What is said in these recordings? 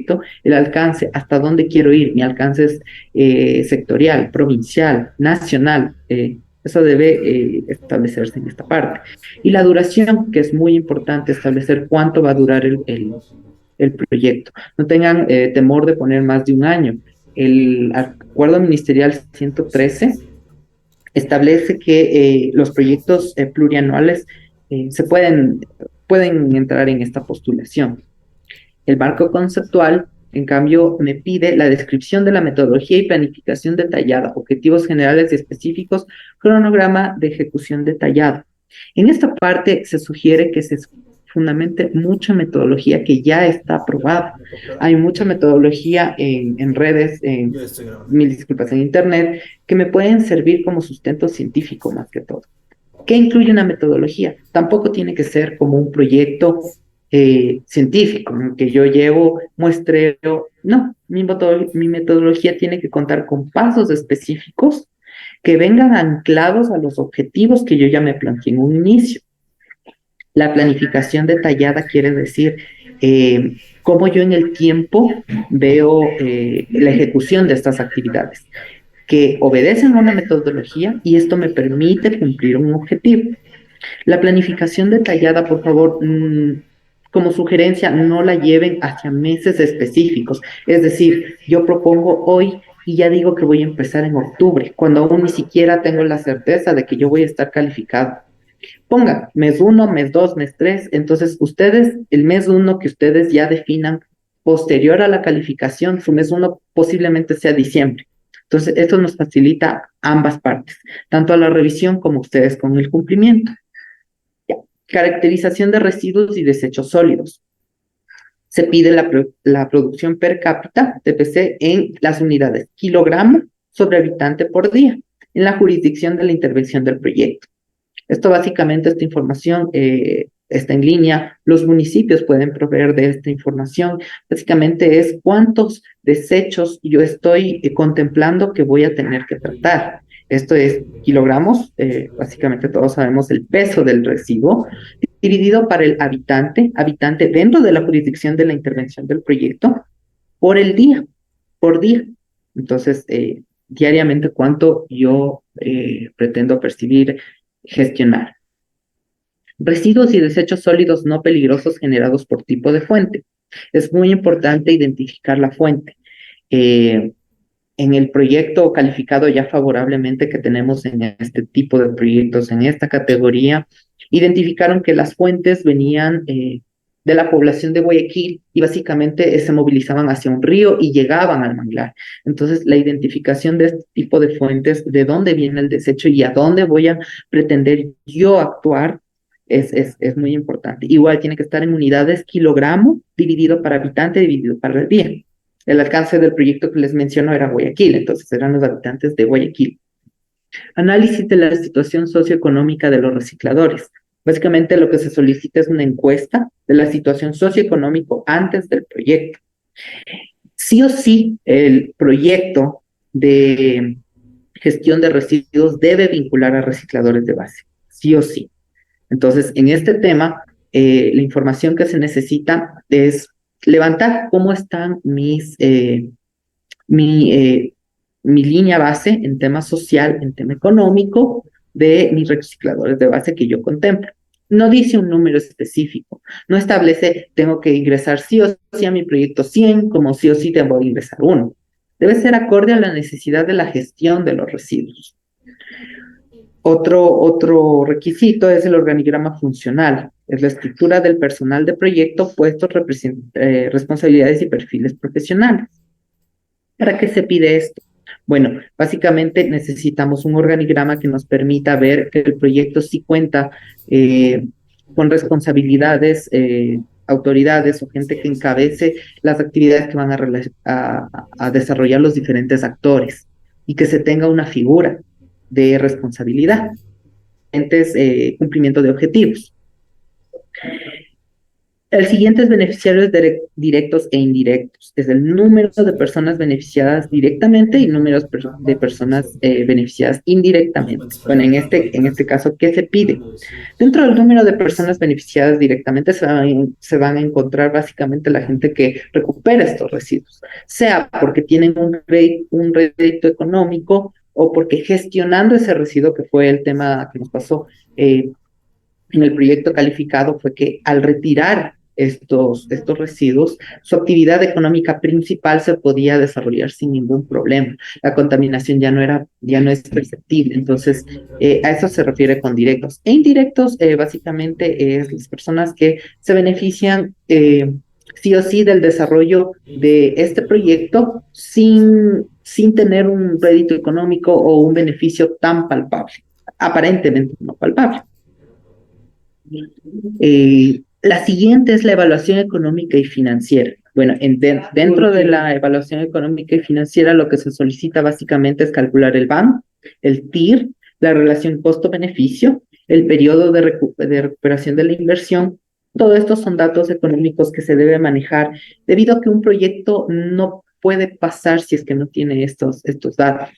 proyecto, el alcance, hasta dónde quiero ir, mi alcance es sectorial, provincial, nacional, eso debe establecerse en esta parte. Y la duración, que es muy importante establecer cuánto va a durar el proyecto. No tengan temor de poner más de un año. El acuerdo ministerial 113 establece que los proyectos plurianuales se pueden entrar en esta postulación. El marco conceptual, en cambio, me pide la descripción de la metodología y planificación detallada, objetivos generales y específicos, cronograma de ejecución detallado. En esta parte se sugiere que se fundamente mucha metodología que ya está aprobada. Hay mucha metodología en redes, mil disculpas, en internet, que me pueden servir como sustento científico más que todo. ¿Qué incluye una metodología? Tampoco tiene que ser como un proyecto científico, ¿no? Que yo llevo muestreo. No, mi metodología tiene que contar con pasos específicos que vengan anclados a los objetivos que yo ya me planteé en un inicio. La planificación detallada quiere decir cómo yo en el tiempo veo la ejecución de estas actividades que obedecen a una metodología y esto me permite cumplir un objetivo. La planificación detallada, por favor, como sugerencia, no la lleven hacia meses específicos. Es decir, yo propongo hoy y ya digo que voy a empezar en octubre, cuando aún ni siquiera tengo la certeza de que yo voy a estar calificado. Pongan mes uno, mes 2, mes 3. Entonces, ustedes, el mes uno que ustedes ya definan posterior a la calificación, su mes uno posiblemente sea diciembre. Entonces, esto nos facilita ambas partes, tanto a la revisión como ustedes con el cumplimiento. Ya. Caracterización de residuos y desechos sólidos. Se pide la producción per cápita, TPC, en las unidades kilogramo sobre habitante por día, en la jurisdicción de la intervención del proyecto. Esto básicamente, esta información está en línea. Los municipios pueden proveer de esta información. Básicamente es cuántos desechos yo estoy contemplando que voy a tener que tratar. Esto es kilogramos, básicamente todos sabemos el peso del residuo, dividido para el habitante dentro de la jurisdicción de la intervención del proyecto, por el día, por día. Entonces, diariamente, ¿cuánto yo pretendo percibir, gestionar? Residuos y desechos sólidos no peligrosos generados por tipo de fuente. Es muy importante identificar la fuente. Eh, en el proyecto calificado ya favorablemente que tenemos en este tipo de proyectos, en esta categoría, identificaron que las fuentes venían de la población de Guayaquil y básicamente se movilizaban hacia un río y llegaban al manglar. Entonces, la identificación de este tipo de fuentes, de dónde viene el desecho y a dónde voy a pretender yo actuar, es muy importante. Igual tiene que estar en unidades kilogramo dividido para habitante dividido para el día. El alcance del proyecto que les menciono era Guayaquil, entonces eran los habitantes de Guayaquil. Análisis de la situación socioeconómica de los recicladores. Básicamente lo que se solicita es una encuesta de la situación socioeconómica antes del proyecto. Sí o sí, el proyecto de gestión de residuos debe vincular a recicladores de base, sí o sí. Entonces, en este tema, la información que se necesita es levantar cómo están mi línea base en tema social, en tema económico, de mis recicladores de base que yo contemplo. No dice un número específico, no establece, tengo que ingresar sí o sí a mi proyecto 100, como sí o sí tengo que ingresar uno. Debe ser acorde a la necesidad de la gestión de los residuos. Otro requisito es el organigrama funcional, es la estructura del personal de proyecto, puestos, responsabilidades y perfiles profesionales. ¿Para qué se pide esto? Bueno, básicamente necesitamos un organigrama que nos permita ver que el proyecto sí cuenta con responsabilidades, autoridades o gente que encabece las actividades que van a desarrollar los diferentes actores y que se tenga una figura de responsabilidad, cumplimiento de objetivos. El siguiente es beneficiarios directos e indirectos. Es el número de personas beneficiadas directamente y números de personas beneficiadas indirectamente. Bueno, en este caso, ¿qué se pide? Dentro del número de personas beneficiadas directamente se van a encontrar básicamente la gente que recupera estos residuos, sea porque tienen un rédito económico o porque gestionando ese residuo, que fue el tema que nos pasó, en el proyecto calificado fue que al retirar estos residuos, su actividad económica principal se podía desarrollar sin ningún problema. La contaminación ya no es perceptible. Entonces, a eso se refiere con directos. E indirectos, básicamente, es las personas que se benefician sí o sí del desarrollo de este proyecto sin tener un rédito económico o un beneficio tan palpable, aparentemente no palpable. La siguiente es la evaluación económica y financiera. Bueno, dentro de la evaluación económica y financiera lo que se solicita básicamente es calcular el BAM, el TIR, la relación costo-beneficio, el periodo de recuperación de la inversión. Todo esto son datos económicos que se debe manejar debido a que un proyecto no puede pasar si es que no tiene estos datos.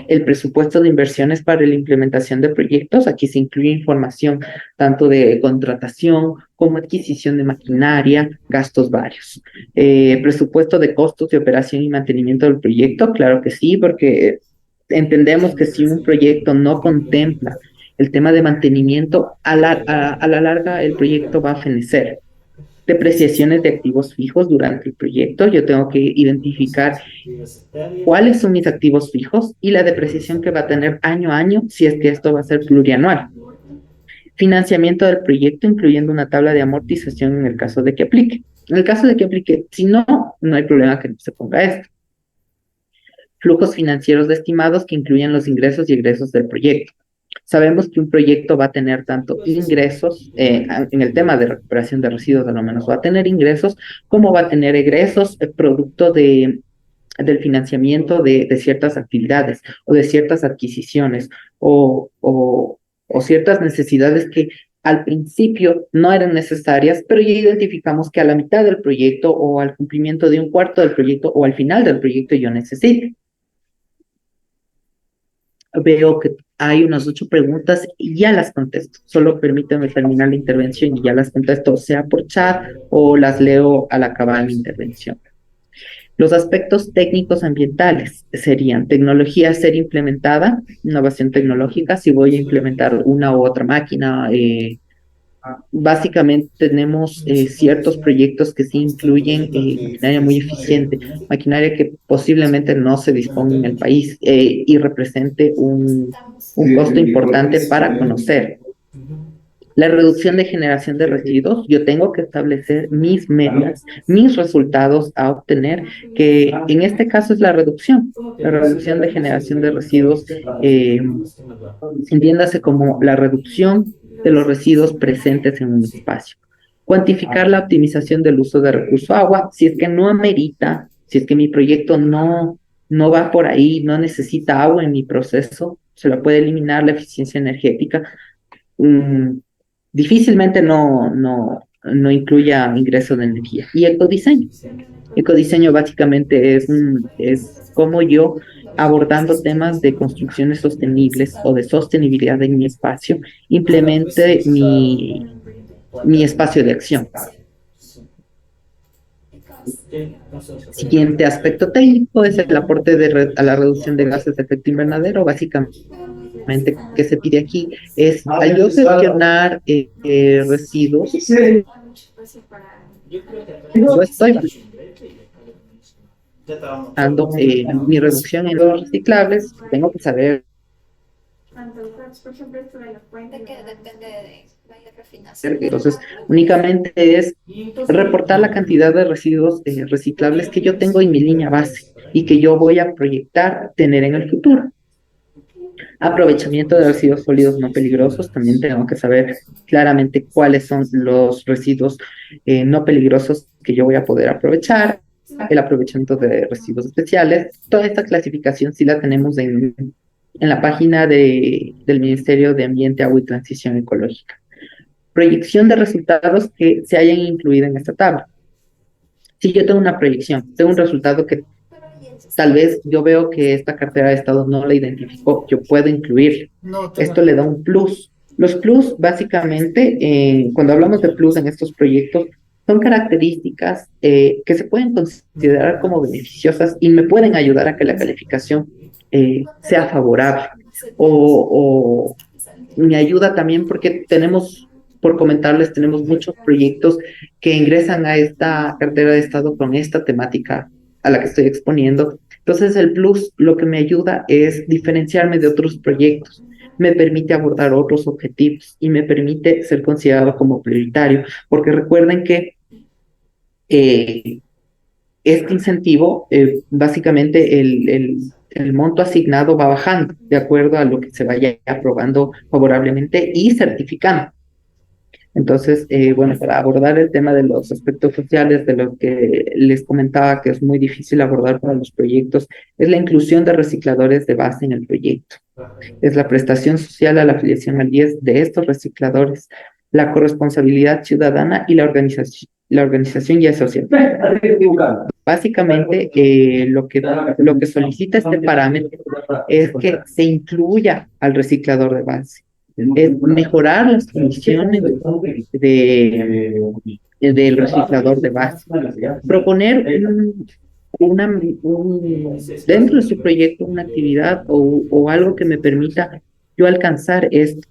El presupuesto de inversiones para la implementación de proyectos. Aquí se incluye información tanto de contratación como adquisición de maquinaria, gastos varios. Presupuesto de costos de operación y mantenimiento del proyecto, claro que sí, porque entendemos que si un proyecto no contempla el tema de mantenimiento, a la larga el proyecto va a fenecer. Depreciaciones de activos fijos durante el proyecto. Yo tengo que identificar cuáles son mis activos fijos y la depreciación que va a tener año a año si es que esto va a ser plurianual. Financiamiento del proyecto, incluyendo una tabla de amortización en el caso de que aplique. En el caso de que aplique, si no, no hay problema que se ponga esto. Flujos financieros estimados que incluyen los ingresos y egresos del proyecto. Sabemos que un proyecto va a tener tanto ingresos, en el tema de recuperación de residuos, a lo menos va a tener ingresos, como va a tener egresos, producto del financiamiento de ciertas actividades o de ciertas adquisiciones o ciertas necesidades que al principio no eran necesarias, pero ya identificamos que a la mitad del proyecto o al cumplimiento de un cuarto del proyecto o al final del proyecto yo necesito. Veo que hay unas 8 preguntas y ya las contesto. Solo permíteme terminar la intervención y ya las contesto, sea por chat o las leo al acabar mi intervención. Los aspectos técnicos ambientales serían tecnología a ser implementada, innovación tecnológica, si voy a implementar una u otra máquina. Básicamente tenemos ciertos proyectos que sí incluyen maquinaria muy eficiente, maquinaria que posiblemente no se disponga en el país y represente un costo importante para conocer. La reducción de generación de residuos, yo tengo que establecer mis metas, mis resultados a obtener, que en este caso es la reducción de generación de residuos, entiéndase como la reducción de los residuos presentes en un espacio. Cuantificar la optimización del uso de recurso agua, si es que no amerita, si es que mi proyecto no va por ahí, no necesita agua en mi proceso, se la puede eliminar la eficiencia energética. Difícilmente no incluya ingreso de energía. Y ecodiseño. Ecodiseño básicamente es como yo, abordando temas de construcciones sostenibles o de sostenibilidad en mi espacio, implemente mi espacio de acción. Siguiente aspecto técnico es el aporte a la reducción de gases de efecto invernadero. Básicamente, que se pide aquí es al yo gestionar residuos, yo estoy dando mi reducción en los reciclables, tengo que saber. Entonces, únicamente es reportar la cantidad de residuos reciclables que yo tengo en mi línea base y que yo voy a proyectar tener en el futuro. Aprovechamiento de residuos sólidos no peligrosos, también tengo que saber claramente cuáles son los residuos no peligrosos que yo voy a poder aprovechar. El aprovechamiento de residuos especiales, toda esta clasificación sí la tenemos en la página del Ministerio de Ambiente, Agua y Transición Ecológica. proyección de resultados que se hayan incluido en esta tabla. Si yo tengo una proyección, tengo un resultado que tal vez yo veo que esta cartera de estado no la identificó, yo puedo incluir. Esto le da un plus. Los plus, básicamente, cuando hablamos de plus en estos proyectos, son características que se pueden considerar como beneficiosas y me pueden ayudar a que la calificación sea favorable. O me ayuda también porque tenemos, por comentarles, tenemos muchos proyectos que ingresan a esta cartera de estado con esta temática a la que estoy exponiendo. Entonces el plus lo que me ayuda es diferenciarme de otros proyectos, me permite abordar otros objetivos y me permite ser considerado como prioritario, porque recuerden que eh, este incentivo, básicamente el monto asignado va bajando de acuerdo a lo que se vaya aprobando favorablemente y certificando. Entonces, bueno, para abordar el tema de los aspectos sociales, de lo que les comentaba que es muy difícil abordar para los proyectos, es la inclusión de recicladores de base en el proyecto. Es la prestación social a la afiliación al IES de estos recicladores, la corresponsabilidad ciudadana y la organización y asociación. Básicamente, lo que solicita este parámetro es que se incluya al reciclador de base, es mejorar las condiciones del reciclador de base, proponer dentro de su proyecto una actividad o algo que me permita yo alcanzar esto.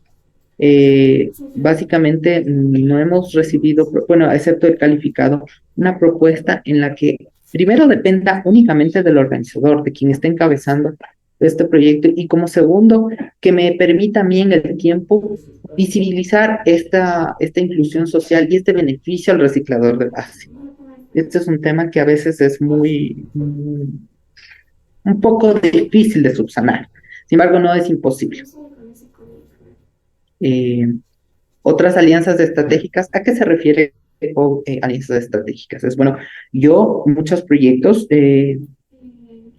Básicamente no hemos recibido, bueno, excepto el calificado, una propuesta en la que primero dependa únicamente del organizador, de quien esté encabezando este proyecto, y como segundo, que me permita a mí en el tiempo visibilizar esta inclusión social y este beneficio al reciclador de base. Este es un tema que a veces es un poco difícil de subsanar. Sin embargo, no es imposible. Eh, Otras alianzas estratégicas, ¿a qué se refiere con alianzas estratégicas? Es bueno, muchos proyectos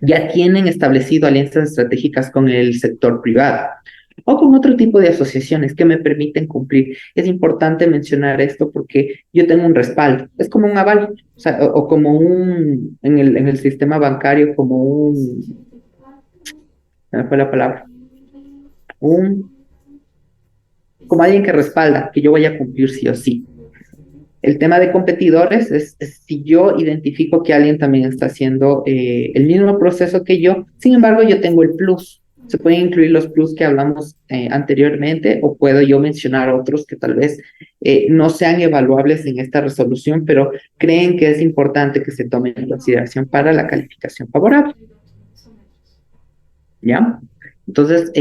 ya tienen establecido alianzas estratégicas con el sector privado o con otro tipo de asociaciones que me permiten cumplir. Es importante mencionar esto porque yo tengo un respaldo, es como un aval, o sea, o como en el sistema bancario, como ¿me fue la palabra? Un, como alguien que respalda, que yo voy a cumplir sí o sí. El tema de competidores es si yo identifico que alguien también está haciendo el mismo proceso que yo, sin embargo yo tengo el plus. Se pueden incluir los plus que hablamos anteriormente o puedo yo mencionar otros que tal vez no sean evaluables en esta resolución, pero creen que es importante que se tomen en consideración para la calificación favorable. ¿Ya? Entonces,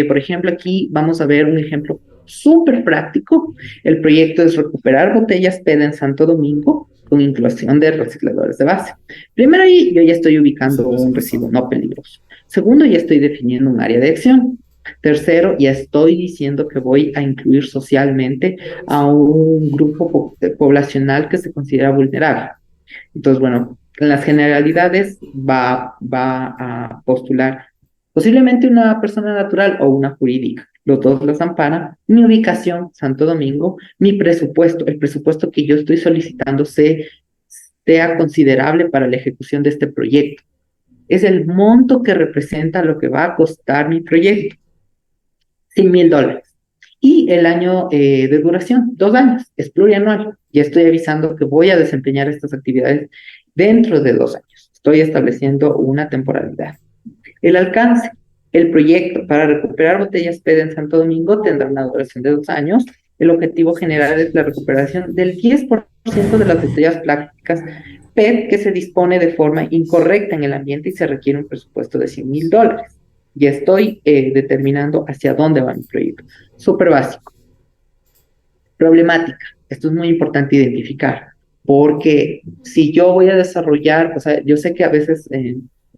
por ejemplo, aquí vamos a ver un ejemplo súper práctico. El proyecto es recuperar botellas PET en Santo Domingo con inclusión de recicladores de base. Primero, ahí yo ya estoy ubicando un residuo no peligroso. Segundo, ya estoy definiendo un área de acción. Tercero, ya estoy diciendo que voy a incluir socialmente a un grupo poblacional que se considera vulnerable. Entonces, bueno, en las generalidades va a postular posiblemente una persona natural o una jurídica. Los dos los amparan. Mi ubicación, Santo Domingo, mi presupuesto, el presupuesto que yo estoy solicitando sea considerable para la ejecución de este proyecto. Es el monto que representa lo que va a costar mi proyecto. $100,000. Y el año de duración, 2 años, es plurianual. Ya estoy avisando que voy a desempeñar estas actividades dentro de 2 años. Estoy estableciendo una temporalidad. El alcance. El proyecto para recuperar botellas PET en Santo Domingo tendrá una duración de 2 años. El objetivo general es la recuperación del 10% de las botellas plásticas PET que se dispone de forma incorrecta en el ambiente y se requiere un presupuesto de $100,000. Ya estoy determinando hacia dónde va mi proyecto. Súper básico. Problemática. Esto es muy importante identificar, porque si yo voy a desarrollar, o sea, yo sé que a veces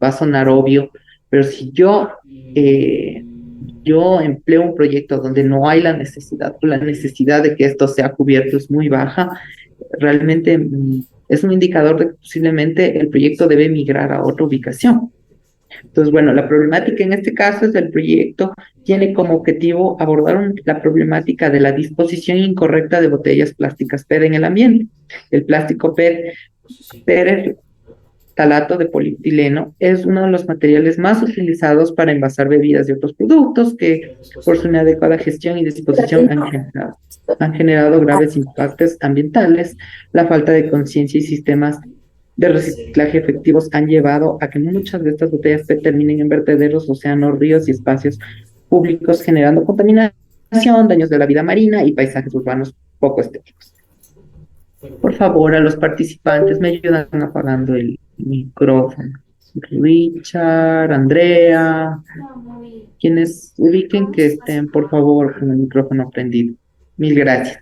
va a sonar obvio, pero si yo empleo un proyecto donde no hay la necesidad de que esto sea cubierto es muy baja, realmente es un indicador de que posiblemente el proyecto debe migrar a otra ubicación. Entonces, bueno, la problemática en este caso es el proyecto tiene como objetivo abordar la problemática de la disposición incorrecta de botellas plásticas PET en el ambiente. El plástico PET, talato de polietileno, es uno de los materiales más utilizados para envasar bebidas y otros productos que, por su inadecuada gestión y disposición, han generado graves impactos ambientales. La falta de conciencia y sistemas de reciclaje efectivos han llevado a que muchas de estas botellas PET terminen en vertederos, océanos, ríos y espacios públicos, generando contaminación, daños de la vida marina y paisajes urbanos poco estéticos. Por favor, a los participantes me ayudan apagando el micrófono. Richard, Andrea, quienes ubiquen que estén, por favor, con el micrófono prendido. Mil gracias.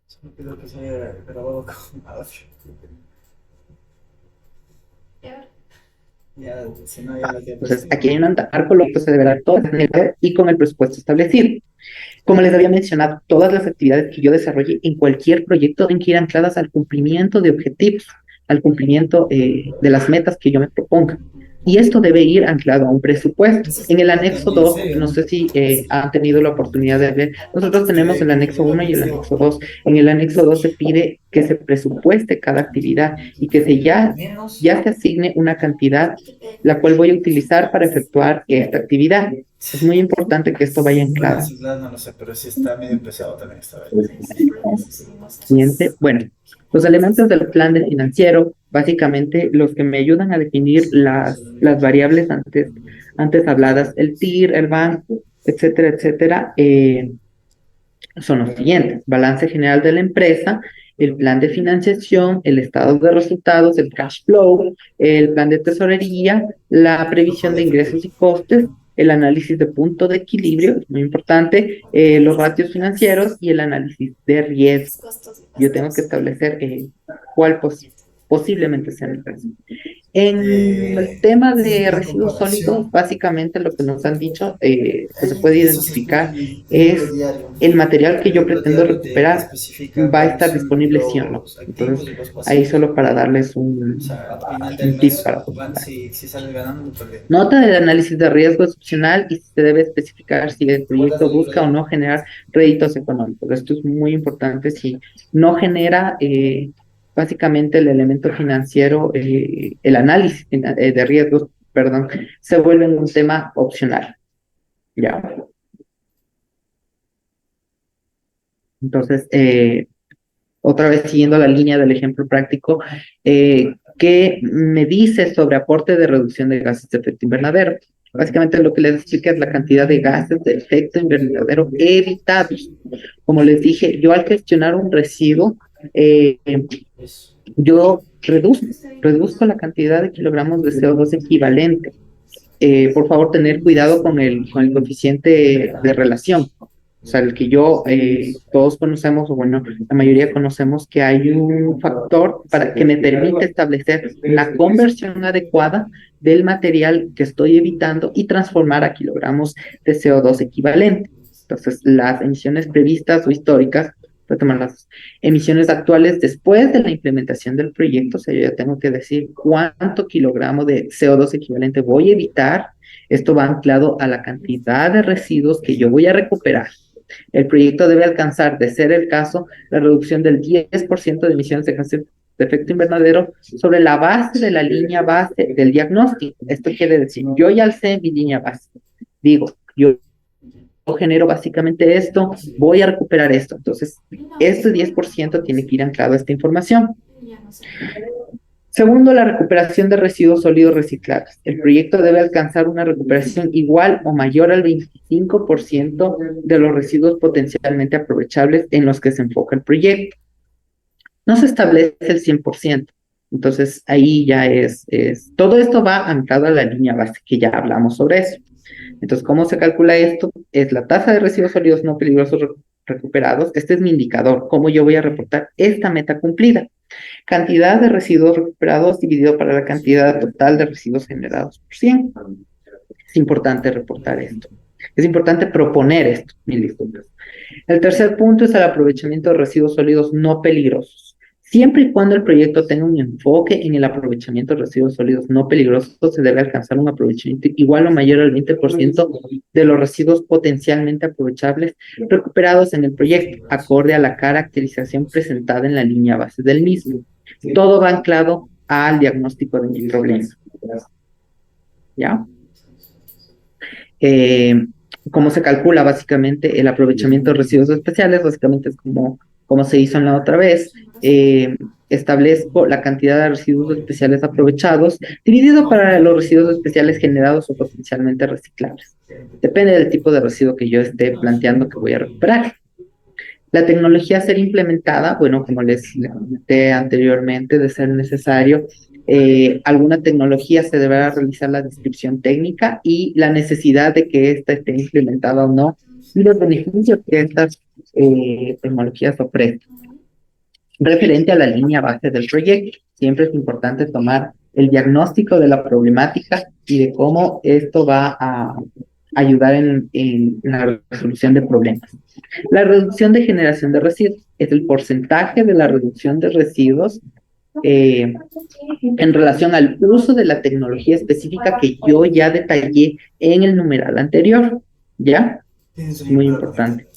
Solo pido que se haya grabado con audio. Ya, si no, ya las Entonces, diapositivas. aquí hay un marco, lo que se deberá todo y con el presupuesto establecido. Como les había mencionado, todas las actividades que yo desarrolle en cualquier proyecto deben que ir ancladas al cumplimiento de objetivos, al cumplimiento de las metas que yo me proponga. Y esto debe ir anclado a un presupuesto. Esa es En el pregunta anexo muy en 2, serio, no ¿no? sé si han tenido la oportunidad de ver, nosotros tenemos el Que anexo yo uno y el investigo. anexo 2. En el anexo 2 se pide que se presupueste cada actividad y que Menos. ya se asigne una cantidad la cual voy a utilizar para efectuar esta actividad. Es muy importante que esto vaya Bueno, anclado. ese plan no lo sé, pero sí está medio pesado también esta vez. Siguiente. Bueno, los elementos del plan de financiero, básicamente los que me ayudan a definir las variables antes habladas, el TIR, el banco, etcétera, etcétera, son los siguientes: balance general de la empresa, el plan de financiación, el estado de resultados, el cash flow, el plan de tesorería, la previsión de ingresos y costes, el análisis de punto de equilibrio, es muy importante, los ratios financieros y el análisis de riesgo. Yo tengo que establecer cuál posiblemente sea mi caso. En el tema Es de una residuos sólidos, comparación. básicamente lo que nos han dicho que se Ahí puede eso se escribe identificar en libro es diario. el material que El yo libro pretendo diario te recuperar especifica va a cuáles estar son disponible sí o no. los Entonces, activos y los ahí pasivos. solo para darles O sea, al final del un tip mes, para si sales ganando o perdiendo. nota del análisis de riesgo es opcional y se debe especificar si el ¿Te acuerdas proyecto del libro busca o diario? no generar réditos económicos. Esto es muy importante. Si no genera básicamente el elemento financiero, el análisis de riesgos, perdón, se vuelve un tema opcional. Ya. Entonces, otra vez siguiendo la línea del ejemplo práctico, ¿qué me dice sobre aporte de reducción de gases de efecto invernadero? Básicamente lo que les explica es la cantidad de gases de efecto invernadero evitados. Como les dije, yo al gestionar un residuo, eh, Eso. yo reduzco la cantidad de kilogramos de CO2 equivalente. Por favor, tener cuidado con el coeficiente de relación. O sea, el que todos conocemos, o bueno, la mayoría conocemos que hay un factor para que me permite establecer la conversión adecuada del material que estoy evitando y transformar a kilogramos de CO2 equivalente. Entonces, las emisiones previstas o históricas, voy a tomar las emisiones actuales después de la implementación del proyecto, o sea, yo ya tengo que decir cuánto kilogramo de CO2 equivalente voy a evitar. Esto va anclado a la cantidad de residuos que yo voy a recuperar. El proyecto debe alcanzar, de ser el caso, la reducción del 10% de emisiones de gases de efecto invernadero sobre la base de la línea base del diagnóstico. Esto quiere decir, yo ya alcé mi línea base. Digo, yo genero básicamente esto, voy a recuperar esto. Entonces, este 10% tiene que ir anclado a esta información. Segundo, la recuperación de residuos sólidos reciclables. El proyecto debe alcanzar una recuperación igual o mayor al 25% de los residuos potencialmente aprovechables en los que se enfoca el proyecto. No se establece el 100%. Entonces, ahí ya todo esto va anclado a la línea base, que ya hablamos sobre eso. Entonces, ¿cómo se calcula esto? Es la tasa de residuos sólidos no peligrosos recuperados. Este es mi indicador, cómo yo voy a reportar esta meta cumplida. Cantidad de residuos recuperados dividido para la cantidad total de residuos generados por 100. Es importante reportar esto. Es importante proponer esto, mil disculpas. El tercer punto es el aprovechamiento de residuos sólidos no peligrosos. Siempre y cuando el proyecto tenga un enfoque en el aprovechamiento de residuos sólidos no peligrosos, se debe alcanzar un aprovechamiento igual o mayor al 20% de los residuos potencialmente aprovechables recuperados en el proyecto, acorde a la caracterización presentada en la línea base del mismo. Todo va anclado al diagnóstico de mi problema. ¿Ya? ¿Cómo se calcula básicamente el aprovechamiento de residuos especiales? Básicamente es como se hizo en la otra vez. Establezco la cantidad de residuos especiales aprovechados dividido para los residuos especiales generados o potencialmente reciclables. Depende del tipo de residuo que yo esté planteando que voy a recuperar. La tecnología a ser implementada, bueno, como les comenté anteriormente, de ser necesario, alguna tecnología se deberá realizar la descripción técnica y la necesidad de que ésta esté implementada o no, y los beneficios que estas tecnologías ofrecen. Referente a la línea base del proyecto, siempre es importante tomar el diagnóstico de la problemática y de cómo esto va a ayudar en la resolución de problemas. La reducción de generación de residuos es el porcentaje de la reducción de residuos en relación al uso de la tecnología específica que yo ya detallé en el numeral anterior. ¿Ya? Muy importante.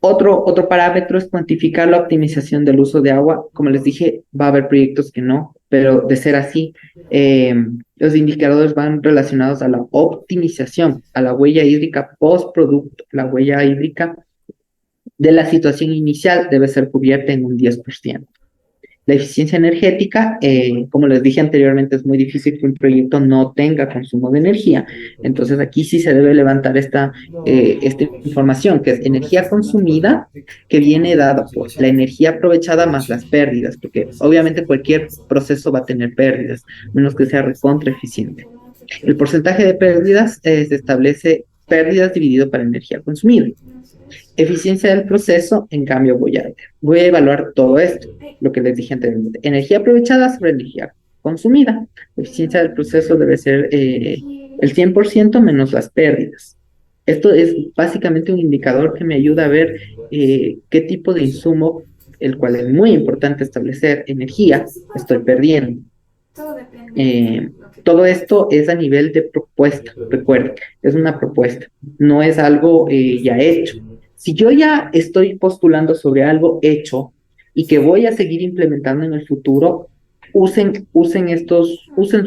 Otro parámetro es cuantificar la optimización del uso de agua. Como les dije, va a haber proyectos que no, pero de ser así, los indicadores van relacionados a la optimización, a la huella hídrica postproducto. La huella hídrica de la situación inicial debe ser cubierta en un 10%. La eficiencia energética, como les dije anteriormente, es muy difícil que un proyecto no tenga consumo de energía. Entonces aquí sí se debe levantar esta información, que es energía consumida, que viene dada por la energía aprovechada más las pérdidas, porque obviamente cualquier proceso va a tener pérdidas, menos que sea recontra eficiente. El porcentaje de pérdidas se establece pérdidas dividido para energía consumida. Eficiencia del proceso, en cambio, voy a evaluar todo esto, lo que les dije anteriormente. Energía aprovechada sobre energía consumida. La eficiencia del proceso debe ser el 100% menos las pérdidas. Esto es básicamente un indicador que me ayuda a ver qué tipo de insumo, el cual es muy importante establecer, energía, estoy perdiendo. Todo esto es a nivel de propuesta, recuerden, es una propuesta, no es algo ya hecho. Si yo ya estoy postulando sobre algo hecho y que voy a seguir implementando en el futuro, usen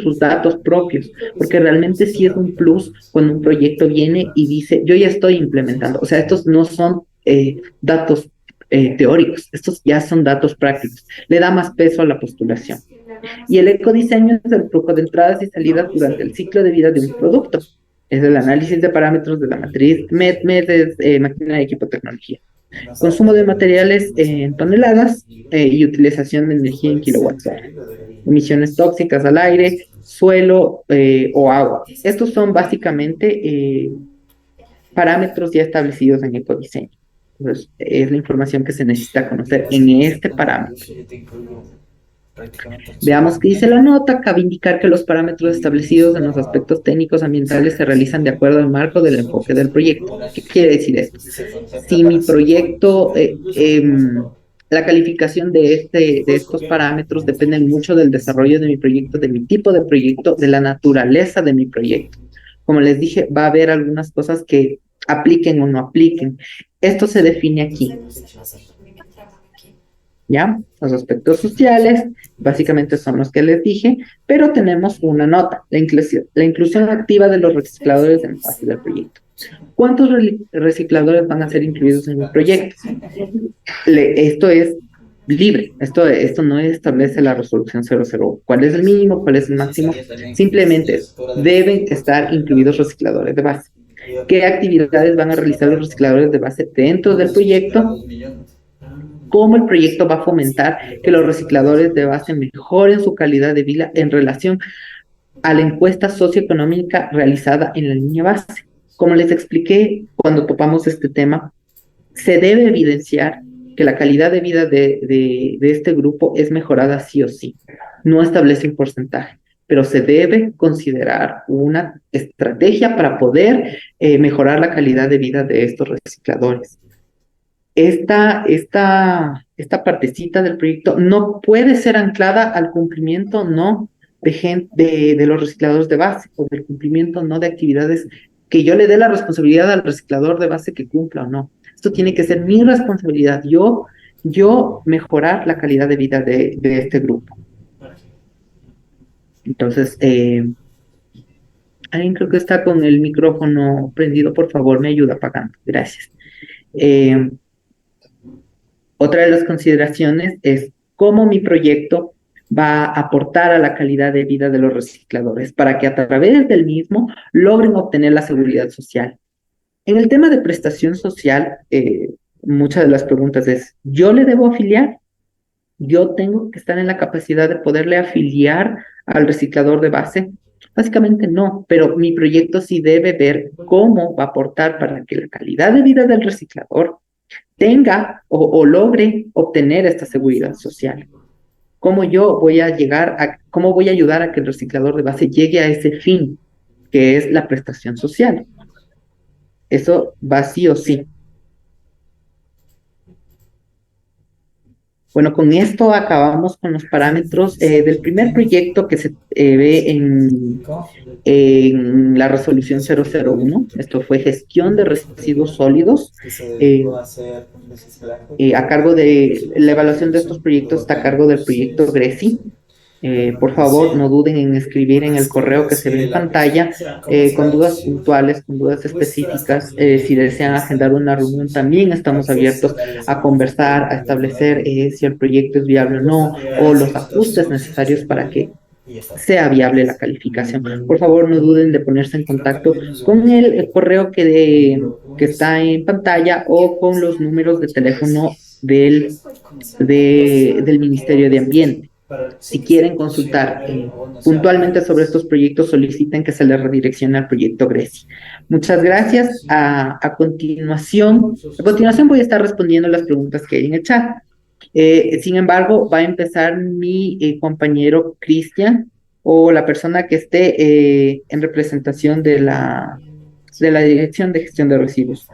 sus datos propios, porque realmente sí es un plus cuando un proyecto viene y dice, yo ya estoy implementando. O sea, estos no son datos teóricos, estos ya son datos prácticos. Le da más peso a la postulación. Y el ecodiseño es el flujo de entradas y salidas durante el ciclo de vida de un producto. Es el análisis de parámetros de la matriz MED es máquina de equipo tecnología. Consumo de materiales en toneladas y utilización de energía en kilowatts. Emisiones tóxicas al aire, suelo o agua. Estos son básicamente parámetros ya establecidos en ecodiseño. Entonces, es la información que se necesita conocer en este parámetro. Veamos qué dice la nota. Cabe indicar que los parámetros establecidos en los aspectos técnicos ambientales se realizan de acuerdo al marco del enfoque del proyecto. ¿Qué quiere decir esto? Si mi proyecto, la calificación de estos parámetros dependen mucho del desarrollo de mi proyecto, de mi tipo de proyecto, de la naturaleza de mi proyecto. Como les dije, va a haber algunas cosas que apliquen o no apliquen. Esto se define aquí. ¿Ya? Los aspectos sociales, básicamente son los que les dije, pero tenemos una nota, la inclusión activa de los recicladores en fase del proyecto. ¿Cuántos recicladores van a ser incluidos en el proyecto? Esto es libre, esto no establece la resolución 00. ¿Cuál es el mínimo? ¿Cuál es el máximo? Simplemente deben estar incluidos recicladores de base. ¿Qué actividades van a realizar los recicladores de base dentro del proyecto? ¿Cómo el proyecto va a fomentar que los recicladores de base mejoren su calidad de vida en relación a la encuesta socioeconómica realizada en la línea base? Como les expliqué cuando topamos este tema, se debe evidenciar que la calidad de vida de este grupo es mejorada sí o sí. No establece un porcentaje. pero se debe considerar una estrategia para poder mejorar la calidad de vida de estos recicladores. Esta partecita del proyecto no puede ser anclada al cumplimiento, no, de los recicladores de base o del cumplimiento, no, de actividades que yo le dé la responsabilidad al reciclador de base que cumpla o no. Esto tiene que ser mi responsabilidad, yo mejorar la calidad de vida de este grupo. Entonces, alguien creo que está con el micrófono prendido, por favor, me ayuda apagando. Gracias. Eh, Otra de las consideraciones es cómo mi proyecto va a aportar a la calidad de vida de los recicladores para que a través del mismo logren obtener la seguridad social. En el tema de prestación social, muchas de las preguntas es, ¿yo le debo afiliar? ¿Yo tengo que estar en la capacidad de poderle afiliar al reciclador de base? Básicamente no, pero mi proyecto sí debe ver cómo va a aportar para que la calidad de vida del reciclador tenga o logre obtener esta seguridad social. ¿Cómo yo voy a cómo voy a ayudar a que el reciclador de base llegue a ese fin, que es la prestación social? Eso va sí o sí. Bueno, con esto acabamos con los parámetros del primer proyecto que se ve en la resolución 001. Esto fue gestión de residuos sólidos. A cargo de la evaluación de estos proyectos está a cargo del proyecto GRESI. Por favor, no duden en escribir en el correo que se ve en pantalla con dudas puntuales, con dudas específicas. Si desean agendar una reunión, también estamos abiertos a conversar, a establecer si el proyecto es viable o no, o los ajustes necesarios para que sea viable la calificación. Por favor, no duden de ponerse en contacto con el correo que está en pantalla o con los números de teléfono del Ministerio de Ambiente. Si quieren consultar puntualmente sobre estos proyectos, soliciten que se les redireccione al proyecto GRESI. Muchas gracias. A continuación voy a estar respondiendo las preguntas que hay en el chat. Sin embargo, va a empezar mi compañero Cristian o la persona que esté en representación de la Dirección de Gestión de Residuos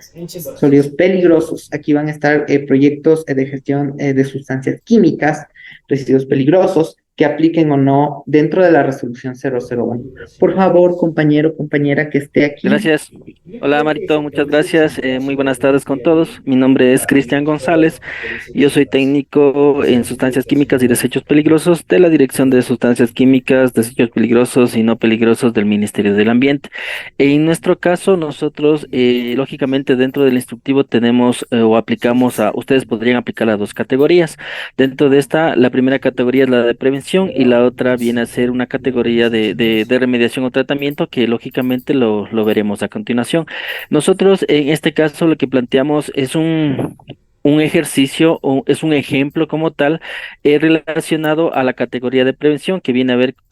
Sólidos Peligrosos. Aquí van a estar proyectos de gestión de sustancias químicas, residuos peligrosos, que apliquen o no dentro de la resolución 001. Por favor, compañero, compañera que esté aquí. Gracias. Hola Marito, muchas gracias. Muy buenas tardes con todos. Mi nombre es Cristian González. Yo soy técnico en sustancias químicas y desechos peligrosos de la Dirección de Sustancias Químicas, Desechos Peligrosos y No Peligrosos del Ministerio del Ambiente. En nuestro caso, nosotros, lógicamente, dentro del instructivo tenemos o aplicamos ustedes podrían aplicar a dos categorías. Dentro de esta, la primera categoría es la de prevención y la otra viene a ser una categoría de remediación o tratamiento que lógicamente lo veremos a continuación. Nosotros en este caso lo que planteamos es un ejercicio o es un ejemplo como tal relacionado a la categoría de prevención que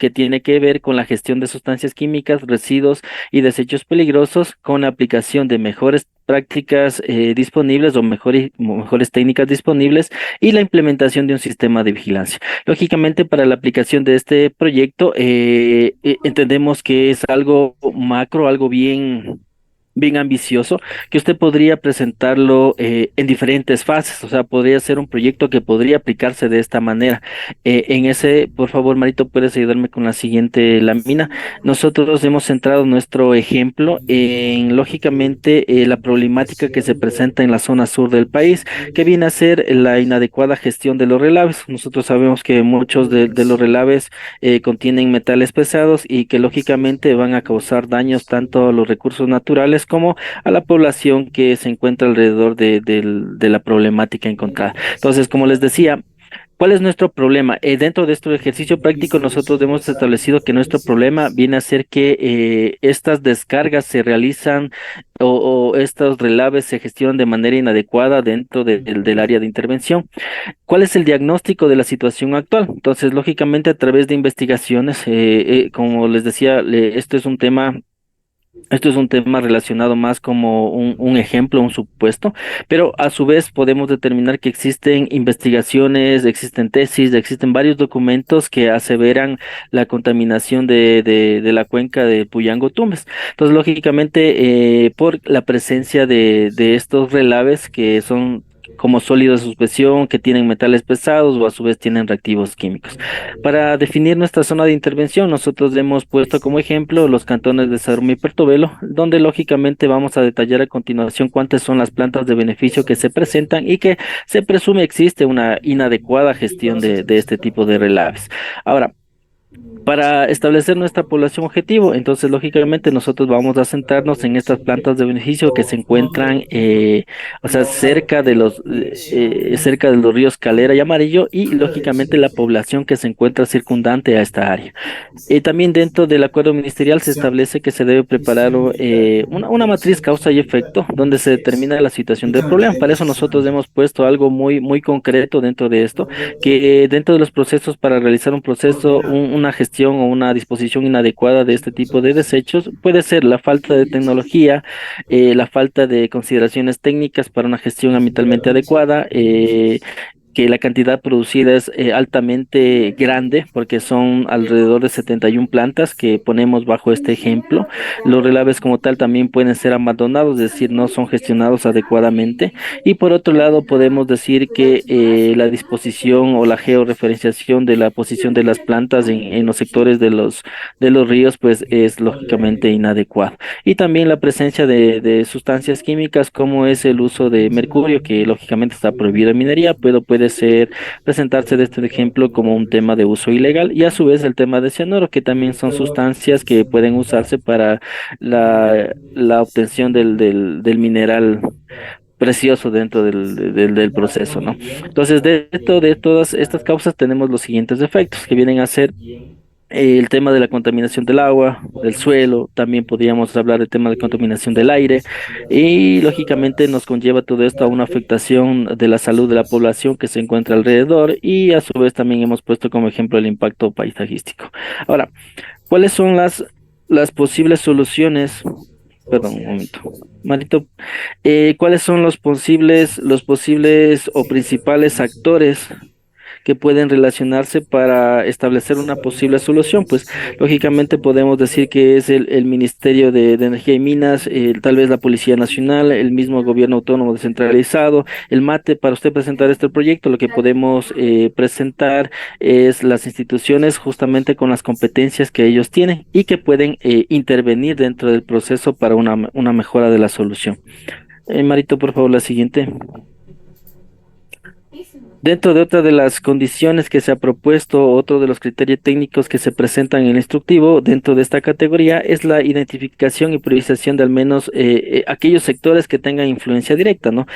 tiene que ver con la gestión de sustancias químicas, residuos y desechos peligrosos con la aplicación de mejores prácticas disponibles o mejores técnicas disponibles y la implementación de un sistema de vigilancia. Lógicamente, para la aplicación de este proyecto, entendemos que es algo macro, algo bien ambicioso, que usted podría presentarlo en diferentes fases, o sea, podría ser un proyecto que podría aplicarse de esta manera. Por favor, Marito, puedes ayudarme con la siguiente lámina. Nosotros hemos centrado nuestro ejemplo en, lógicamente, la problemática que se presenta en la zona sur del país, que viene a ser la inadecuada gestión de los relaves. Nosotros sabemos que muchos de los relaves contienen metales pesados y que, lógicamente, van a causar daños tanto a los recursos naturales como a la población que se encuentra alrededor de la problemática encontrada. Entonces, como les decía, ¿cuál es nuestro problema? Dentro de este ejercicio práctico, nosotros hemos establecido que nuestro problema viene a ser que estas descargas se realizan o estos relaves se gestionan de manera inadecuada dentro del área de intervención. ¿Cuál es el diagnóstico de la situación actual? Entonces, lógicamente, a través de investigaciones, como les decía, esto es un tema Esto es un tema relacionado más como un ejemplo, un supuesto, pero a su vez podemos determinar que existen investigaciones, existen tesis, existen varios documentos que aseveran la contaminación de la cuenca de Puyango-Tumbes. Entonces, lógicamente, por la presencia de estos relaves que son como sólidos de suspensión, que tienen metales pesados o a su vez tienen reactivos químicos. Para definir nuestra zona de intervención, nosotros hemos puesto como ejemplo los cantones de Sarumi y Portobelo, donde lógicamente vamos a detallar a continuación cuántas son las plantas de beneficio que se presentan y que se presume existe una inadecuada gestión de este tipo de relaves. Ahora, para establecer nuestra población objetivo, entonces lógicamente nosotros vamos a centrarnos en estas plantas de beneficio que se encuentran, o sea, cerca de los ríos Calera y Amarillo y lógicamente la población que se encuentra circundante a esta área. También dentro del acuerdo ministerial se establece que se debe preparar una matriz causa y efecto donde se determina la situación del problema. Para eso nosotros hemos puesto algo muy concreto dentro de esto, que dentro de los procesos para realizar un proceso, una gestión o una disposición inadecuada de este tipo de desechos puede ser la falta de tecnología, la falta de consideraciones técnicas para una gestión ambientalmente adecuada, que la cantidad producida es altamente grande, porque son alrededor de 71 plantas que ponemos bajo este ejemplo. Los relaves como tal también pueden ser abandonados, es decir, no son gestionados adecuadamente. Y por otro lado, podemos decir que la disposición o la georreferenciación de la posición de las plantas en los sectores de los ríos, pues es lógicamente inadecuado. Y también la presencia de sustancias químicas como es el uso de mercurio, que lógicamente está prohibido en minería, pero puede ser presentarse de este ejemplo como un tema de uso ilegal y a su vez el tema de cianuro, que también son sustancias que pueden usarse para la obtención del mineral precioso dentro del proceso, ¿no? Entonces, de todas estas causas tenemos los siguientes efectos que vienen a ser el tema de la contaminación del agua, del suelo, también podríamos hablar del tema de contaminación del aire y lógicamente nos conlleva todo esto a una afectación de la salud de la población que se encuentra alrededor y a su vez también hemos puesto como ejemplo el impacto paisajístico. Ahora, ¿cuáles son las posibles soluciones? Perdón, un momento. Marito, ¿cuáles son los posibles o principales actores que pueden relacionarse para establecer una posible solución? Pues lógicamente podemos decir que es el Ministerio de Energía y Minas, tal vez la Policía Nacional, el mismo gobierno autónomo descentralizado, el MATE. Para usted presentar este proyecto, lo que podemos presentar es las instituciones justamente con las competencias que ellos tienen y que pueden intervenir dentro del proceso para una mejora de la solución. Marito, por favor, la siguiente. Dentro de otra de las condiciones que se ha propuesto, otro de los criterios técnicos que se presentan en el instructivo dentro de esta categoría es la identificación y priorización de al menos aquellos sectores que tengan influencia directa, ¿no?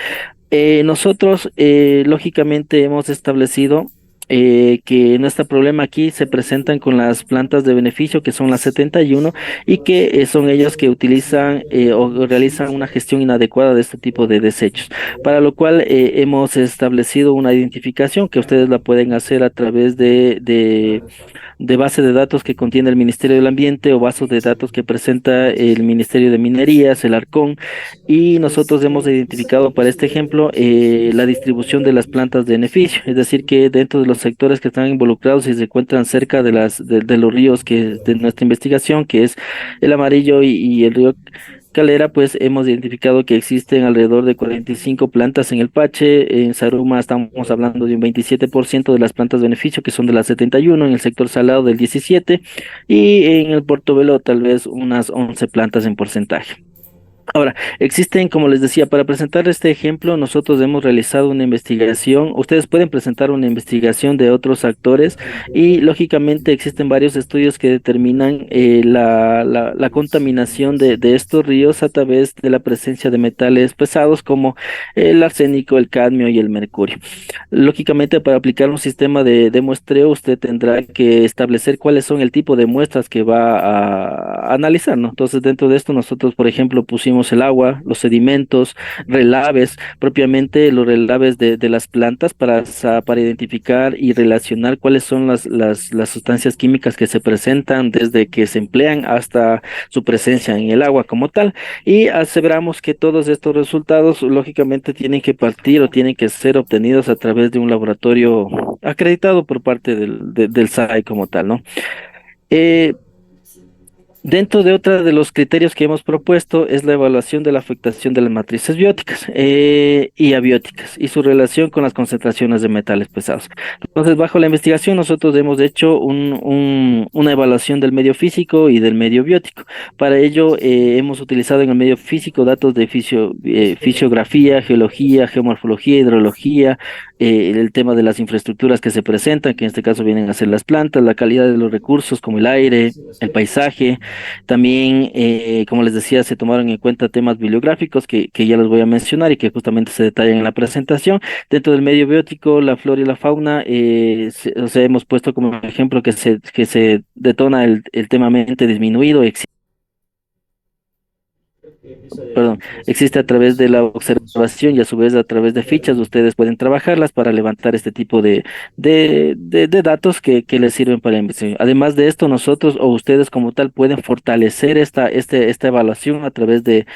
Nosotros, lógicamente, hemos establecido que nuestro problema aquí se presentan con las plantas de beneficio, que son las 71, y que son ellos que utilizan o realizan una gestión inadecuada de este tipo de desechos, para lo cual hemos establecido una identificación que ustedes la pueden hacer a través de base de datos que contiene el Ministerio del Ambiente o bases de datos que presenta el Ministerio de Minerías, el Arcón, y nosotros hemos identificado para este ejemplo la distribución de las plantas de beneficio, es decir, que dentro de los sectores que están involucrados y se encuentran cerca de los ríos que es de nuestra investigación, que es el Amarillo y el río Calera, pues hemos identificado que existen alrededor de 45 plantas en el Pache. En Saruma estamos hablando de un 27% de las plantas de beneficio, que son de las 71, en el sector salado del 17, y en el Portobelo tal vez unas 11 plantas en porcentaje. Ahora, existen, como les decía, para presentar este ejemplo, nosotros hemos realizado una investigación. Ustedes pueden presentar una investigación de otros actores y, lógicamente, existen varios estudios que determinan la contaminación de estos ríos a través de la presencia de metales pesados como el arsénico, el cadmio y el mercurio. Lógicamente, para aplicar un sistema de muestreo, usted tendrá que establecer cuáles son el tipo de muestras que va a analizar, ¿no? Entonces, dentro de esto, nosotros, por ejemplo, pusimos tenemos el agua, los sedimentos, relaves, propiamente los relaves de las plantas para identificar y relacionar cuáles son las sustancias químicas que se presentan desde que se emplean hasta su presencia en el agua como tal. Y aseveramos que todos estos resultados, lógicamente, tienen que partir o tienen que ser obtenidos a través de un laboratorio acreditado por parte del SAE como tal, ¿no? Eh, Dentro de otra de los criterios que hemos propuesto es la evaluación de la afectación de las matrices bióticas y abióticas y su relación con las concentraciones de metales pesados. Entonces, bajo la investigación, nosotros hemos hecho una evaluación del medio físico y del medio biótico. Para ello, hemos utilizado en el medio físico datos de fisiografía, geología, geomorfología, hidrología, el tema de las infraestructuras que se presentan, que en este caso vienen a ser las plantas, la calidad de los recursos como el aire, el paisaje. También, como les decía, se tomaron en cuenta temas bibliográficos que ya les voy a mencionar y que justamente se detallan en la presentación. Dentro del medio biótico, la flora y la fauna, o sea, hemos puesto como ejemplo que se detona el tema mente disminuido, perdón, existe a través de la observación y a su vez a través de fichas, ustedes pueden trabajarlas para levantar este tipo de datos que les sirven para la investigación. Además de esto, nosotros o ustedes como tal pueden fortalecer esta evaluación a través de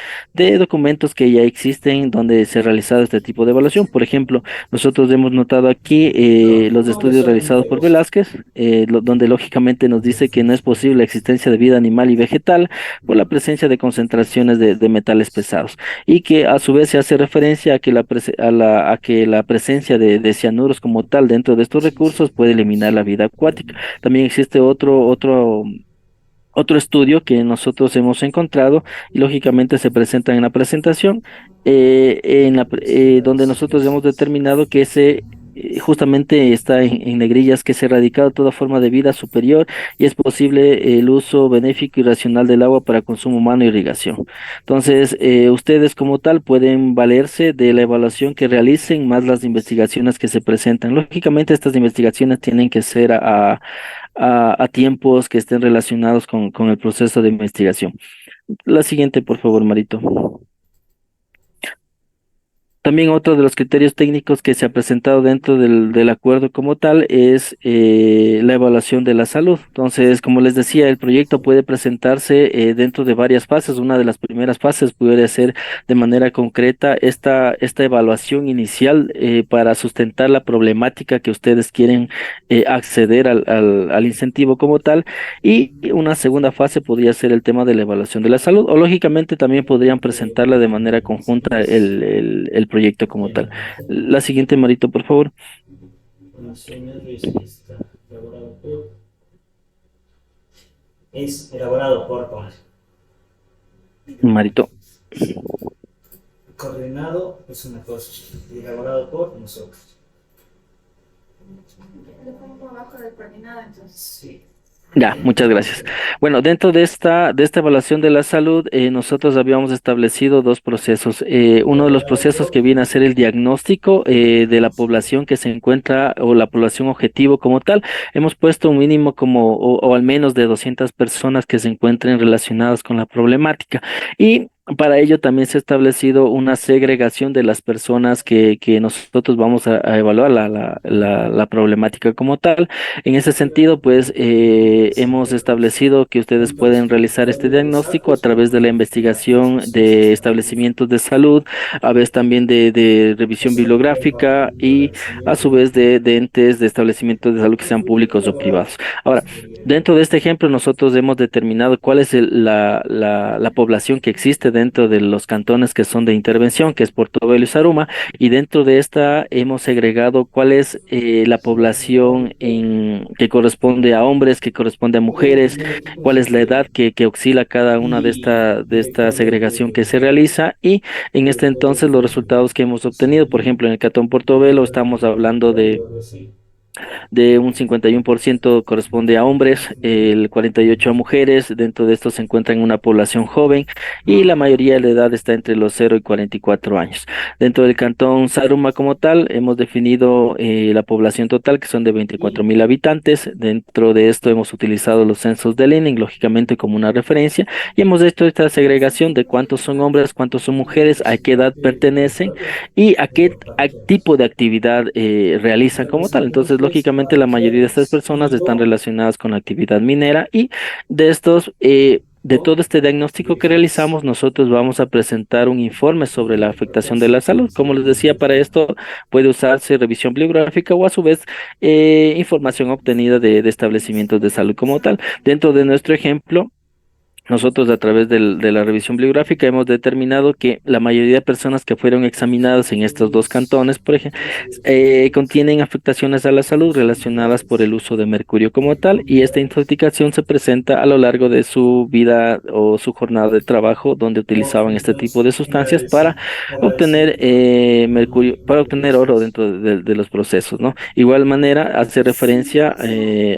documentos que ya existen donde se ha realizado este tipo de evaluación. Por ejemplo, nosotros hemos notado aquí los No estudios realizados por necesariamente Velázquez, donde lógicamente nos dice que no es posible la existencia de vida animal y vegetal por la presencia de concentraciones de metales pesados y que a su vez se hace referencia a que a que la presencia de cianuros como tal dentro de estos recursos puede eliminar la vida acuática. También existe otro estudio que nosotros hemos encontrado y lógicamente se presenta en la presentación, donde nosotros hemos determinado que justamente está en negrillas que se ha erradicado toda forma de vida superior y es posible el uso benéfico y racional del agua para consumo humano y irrigación. Entonces, ustedes como tal pueden valerse de la evaluación que realicen más las investigaciones que se presentan. Lógicamente, estas investigaciones tienen que ser a tiempos que estén relacionados con el proceso de investigación. La siguiente, por favor, Marito. También otro de los criterios técnicos que se ha presentado dentro del acuerdo como tal es la evaluación de la salud. Entonces, como les decía, el proyecto puede presentarse dentro de varias fases. Una de las primeras fases puede ser de manera concreta esta evaluación inicial para sustentar la problemática que ustedes quieren acceder al incentivo como tal. Y una segunda fase podría ser el tema de la evaluación de la salud. O lógicamente también podrían presentarla de manera conjunta el proyecto como tal. La siguiente, Marito, por favor. es elaborado por Marito. coordinado es una cosa y elaborado por nosotros. Lo pongo por abajo del coordinado, entonces. Sí. Ya, muchas gracias. Bueno, dentro de esta evaluación de la salud, nosotros habíamos establecido dos procesos. Uno de los procesos que viene a ser el diagnóstico de la población que se encuentra o la población objetivo como tal. Hemos puesto un mínimo o al menos de 200 personas que se encuentren relacionadas con la problemática. Y para ello también se ha establecido una segregación de las personas que nosotros vamos a evaluar la problemática como tal. En ese sentido, pues hemos establecido que ustedes pueden realizar este diagnóstico a través de la investigación de establecimientos de salud, a veces también de revisión bibliográfica y a su vez de entes de establecimientos de salud que sean públicos o privados. Ahora, dentro de este ejemplo, nosotros hemos determinado cuál es la población que existe dentro de los cantones que son de intervención, que es Portobelo y Zaruma, y dentro de esta hemos segregado cuál es la población que corresponde a hombres, que corresponde a mujeres, cuál es la edad que oscila cada una de esta segregación que se realiza, y en este entonces los resultados que hemos obtenido, por ejemplo, en el Cantón Portobelo estamos hablando de De un 51% corresponde a hombres, el 48% a mujeres. Dentro de esto se encuentra en una población joven y la mayoría de la edad está entre los 0 y 44 años. Dentro del cantón Zaruma como tal, hemos definido la población total, que son de 24.000 habitantes. Dentro de esto hemos utilizado los censos del INE, lógicamente como una referencia, y hemos hecho esta segregación de cuántos son hombres, cuántos son mujeres, a qué edad pertenecen y a tipo de actividad realizan como tal. Entonces, lógicamente, la mayoría de estas personas están relacionadas con la actividad minera y de todo este diagnóstico que realizamos, nosotros vamos a presentar un informe sobre la afectación de la salud. Como les decía, para esto puede usarse revisión bibliográfica o a su vez información obtenida de establecimientos de salud como tal. Dentro de nuestro ejemplo, nosotros a través de la revisión bibliográfica hemos determinado que la mayoría de personas que fueron examinadas en estos dos cantones, por ejemplo, contienen afectaciones a la salud relacionadas por el uso de mercurio como tal, y esta intoxicación se presenta a lo largo de su vida o su jornada de trabajo, donde utilizaban este tipo de sustancias para obtener mercurio, para obtener oro dentro de los procesos, ¿no? Igual manera, hace referencia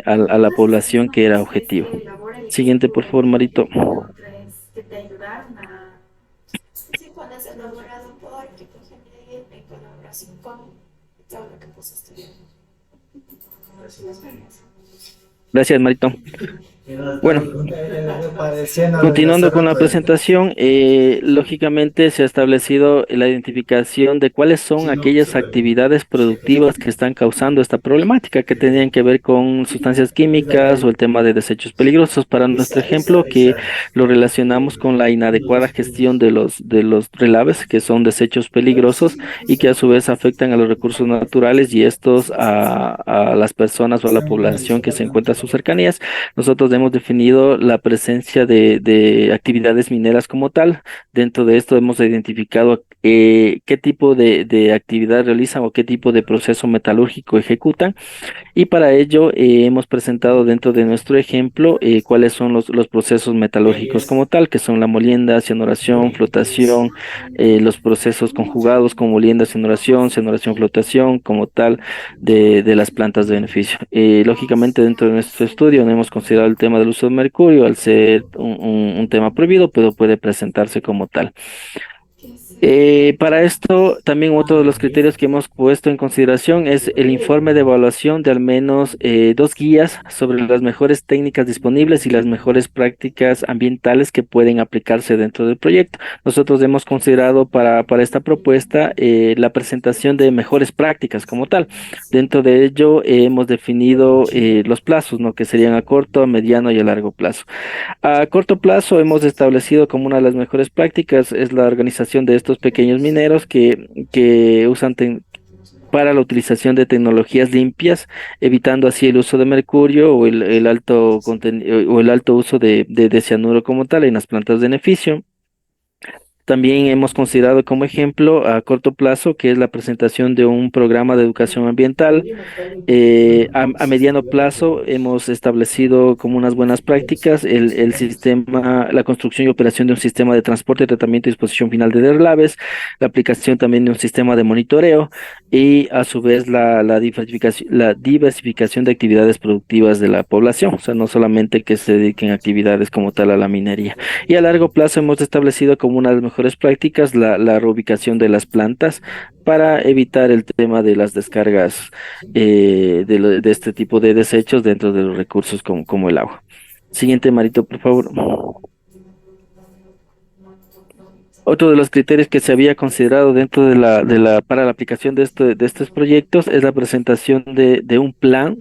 a la población que era objetivo. Siguiente, por favor, Marito. Que te ayudaron a... Sí, pones elaborado por equipo de ingeniería en colaboración con todo lo que puse a estudiar. Gracias, Marito. Bueno, Pareciendo de continuando hace con la rato. presentación, lógicamente se ha establecido la identificación de cuáles son aquellas actividades productivas que están causando esta problemática, que tenían que ver con sustancias químicas o el tema de desechos peligrosos. Para nuestro ejemplo, que lo relacionamos con la inadecuada gestión de los relaves, que son desechos peligrosos y que a su vez afectan a los recursos naturales y estos a las personas o a la población que se encuentra a sus cercanías. Nosotros hemos definido la presencia de actividades mineras como tal. Dentro de esto hemos identificado qué tipo de actividad realizan o qué tipo de proceso metalúrgico ejecutan. Y para ello hemos presentado dentro de nuestro ejemplo cuáles son los procesos metalúrgicos como tal, que son la molienda, cianuración, flotación, los procesos conjugados con molienda, cianuración, flotación como tal de las plantas de beneficio. Lógicamente dentro de nuestro estudio no hemos considerado el tema del uso de mercurio al ser un tema prohibido, pero puede presentarse como tal. Para esto, también otro de los criterios que hemos puesto en consideración es el informe de evaluación de al menos dos guías sobre las mejores técnicas disponibles y las mejores prácticas ambientales que pueden aplicarse dentro del proyecto. Nosotros hemos considerado para esta propuesta la presentación de mejores prácticas como tal. Dentro de ello, hemos definido los plazos, ¿no? Que serían a corto, a mediano y a largo plazo. A corto plazo hemos establecido como una de las mejores prácticas es la organización de estos pequeños mineros que usan para la utilización de tecnologías limpias, evitando así el uso de mercurio o el o el alto uso de cianuro como tal en las plantas de beneficio. También hemos considerado como ejemplo a corto plazo, que es la presentación de un programa de educación ambiental. A mediano plazo hemos establecido como unas buenas prácticas el sistema, la construcción y operación de un sistema de transporte, tratamiento y disposición final de derlaves, la aplicación también de un sistema de monitoreo y a su vez la diversificación de actividades productivas de la población, o sea, no solamente que se dediquen a actividades como tal a la minería. Y a largo plazo hemos establecido como una de las mejores prácticas la reubicación de las plantas para evitar el tema de las descargas de este tipo de desechos dentro de los recursos como el agua. Siguiente, Marito, por favor. Otro de los criterios que se había considerado dentro para la aplicación de estos proyectos es la presentación de un plan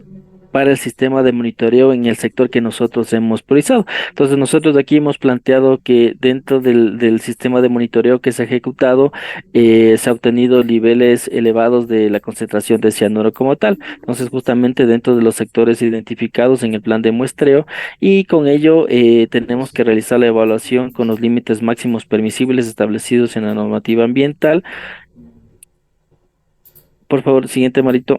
para el sistema de monitoreo en el sector que nosotros hemos priorizado. Entonces, nosotros aquí hemos planteado que dentro del sistema de monitoreo que se ha ejecutado, se ha obtenido niveles elevados de la concentración de cianuro como tal. Entonces, justamente dentro de los sectores identificados en el plan de muestreo, y con ello tenemos que realizar la evaluación con los límites máximos permisibles establecidos en la normativa ambiental. Por favor, siguiente, Marito.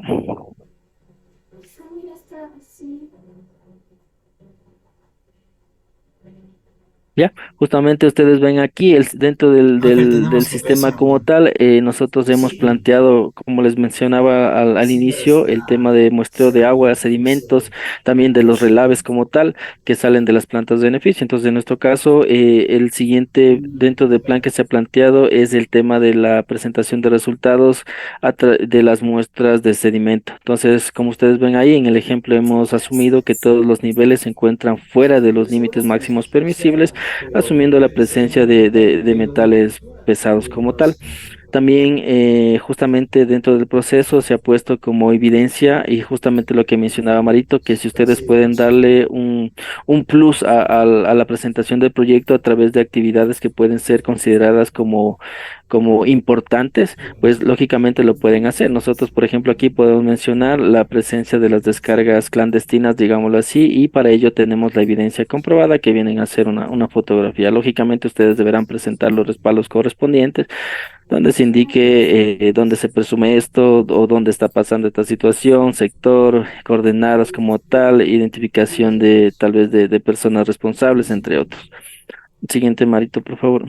Ya, justamente ustedes ven aquí, dentro Ángel, del tenemos tu sistema peso. como tal, nosotros hemos Sí. planteado, como les mencionaba al Sí, inicio, el tema de muestreo de agua, sedimentos, también de los relaves como tal, que salen de las plantas de beneficio. Entonces, en nuestro caso, el siguiente dentro del plan que se ha planteado es el tema de la presentación de resultados de las muestras de sedimento. Entonces, como ustedes ven ahí, en el ejemplo hemos asumido que todos los niveles se encuentran fuera de los límites máximos permisibles, asumiendo la presencia de metales pesados como tal. También justamente dentro del proceso se ha puesto como evidencia y justamente lo que mencionaba Marito, que si ustedes pueden darle un plus a la presentación del proyecto a través de actividades que pueden ser consideradas como importantes, pues lógicamente lo pueden hacer. Nosotros, por ejemplo, aquí podemos mencionar la presencia de las descargas clandestinas, digámoslo así, y para ello tenemos la evidencia comprobada que vienen a hacer una fotografía. Lógicamente ustedes deberán presentar los respaldos correspondientes donde se indique dónde se presume esto o dónde está pasando esta situación, sector, coordenadas como tal, identificación de tal vez de personas responsables, entre otros. Siguiente, Marito, por favor.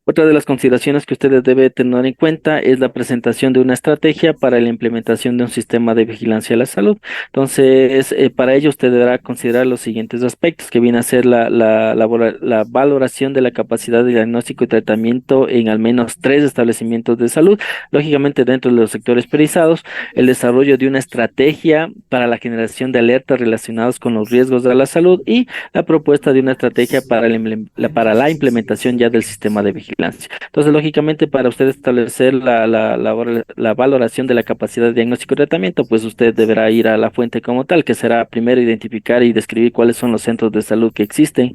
Otra de las consideraciones que ustedes deben tener en cuenta es la presentación de una estrategia para la implementación de un sistema de vigilancia de la salud. Entonces, para ello usted deberá considerar los siguientes aspectos, que viene a ser la valoración de la capacidad de diagnóstico y tratamiento en al menos tres establecimientos de salud, lógicamente dentro de los sectores priorizados, el desarrollo de una estrategia para la generación de alertas relacionadas con los riesgos de la salud y la propuesta de una estrategia para para la implementación ya del sistema de vigilancia. Entonces, lógicamente, para usted establecer la valoración de la capacidad de diagnóstico y tratamiento, pues usted deberá ir a la fuente como tal, que será primero identificar y describir cuáles son los centros de salud que existen,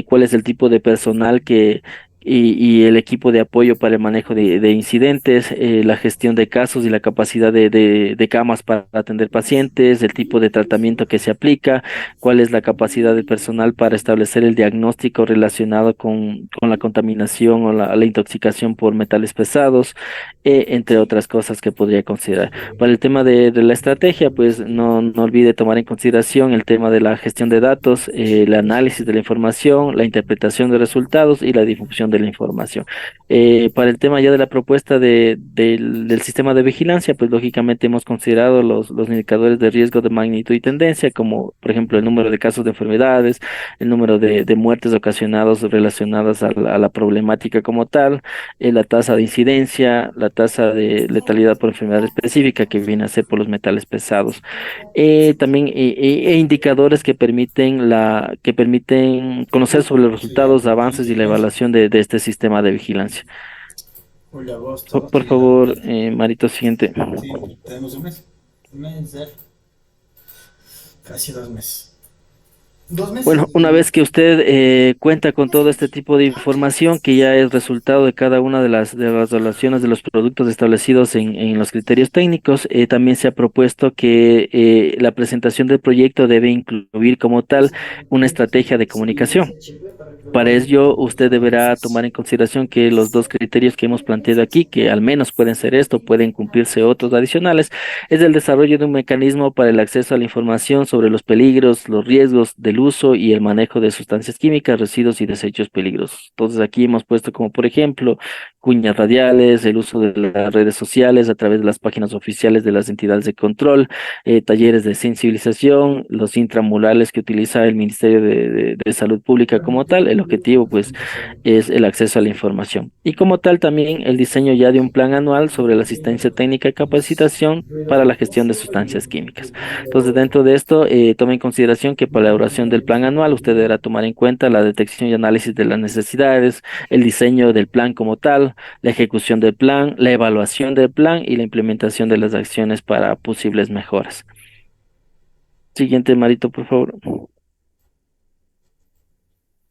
cuál es el tipo de personal y el equipo de apoyo para el manejo de incidentes, la gestión de casos y la capacidad de camas para atender pacientes, el tipo de tratamiento que se aplica, cuál es la capacidad del personal para establecer el diagnóstico relacionado con la contaminación o la intoxicación por metales pesados, entre otras cosas que podría considerar. Para el tema de la estrategia, pues no olvide tomar en consideración el tema de la gestión de datos, el análisis de la información, la interpretación de resultados y la difusión de la información. Para el tema ya de la propuesta del sistema de vigilancia, pues lógicamente hemos considerado los indicadores de riesgo de magnitud y tendencia, como por ejemplo el número de casos de enfermedades, el número de muertes ocasionadas relacionadas a la problemática como tal, la tasa de incidencia, la tasa de letalidad por enfermedad específica que viene a ser por los metales pesados. También indicadores que permiten conocer sobre los resultados, avances y la evaluación de este sistema de vigilancia. Julio, agosto, Por tiene la favor, mitad. Marito, siguiente. Sí, tenemos un mes. Un mes, casi 2 meses. 2 meses Bueno, una y... vez que usted cuenta con todo este tipo de información que ya es resultado de cada una de las evaluaciones de los productos establecidos en los criterios técnicos, también se ha propuesto que la presentación del proyecto debe incluir como tal una estrategia de comunicación. Para ello, usted deberá tomar en consideración que los dos criterios que hemos planteado aquí, que al menos pueden ser esto, pueden cumplirse otros adicionales, es el desarrollo de un mecanismo para el acceso a la información sobre los peligros, los riesgos del uso y el manejo de sustancias químicas, residuos y desechos peligrosos. Entonces, aquí hemos puesto como, por ejemplo, cuñas radiales, el uso de las redes sociales a través de las páginas oficiales de las entidades de control, talleres de sensibilización, los intramurales que utiliza el Ministerio de Salud Pública como tal. El objetivo, pues, es el acceso a la información. Y como tal, también el diseño ya de un plan anual sobre la asistencia técnica y capacitación para la gestión de sustancias químicas. Entonces, dentro de esto, tome en consideración que para la elaboración del plan anual, usted deberá tomar en cuenta la detección y análisis de las necesidades, el diseño del plan como tal, la ejecución del plan, la evaluación del plan y la implementación de las acciones para posibles mejoras. Siguiente, Marito, por favor.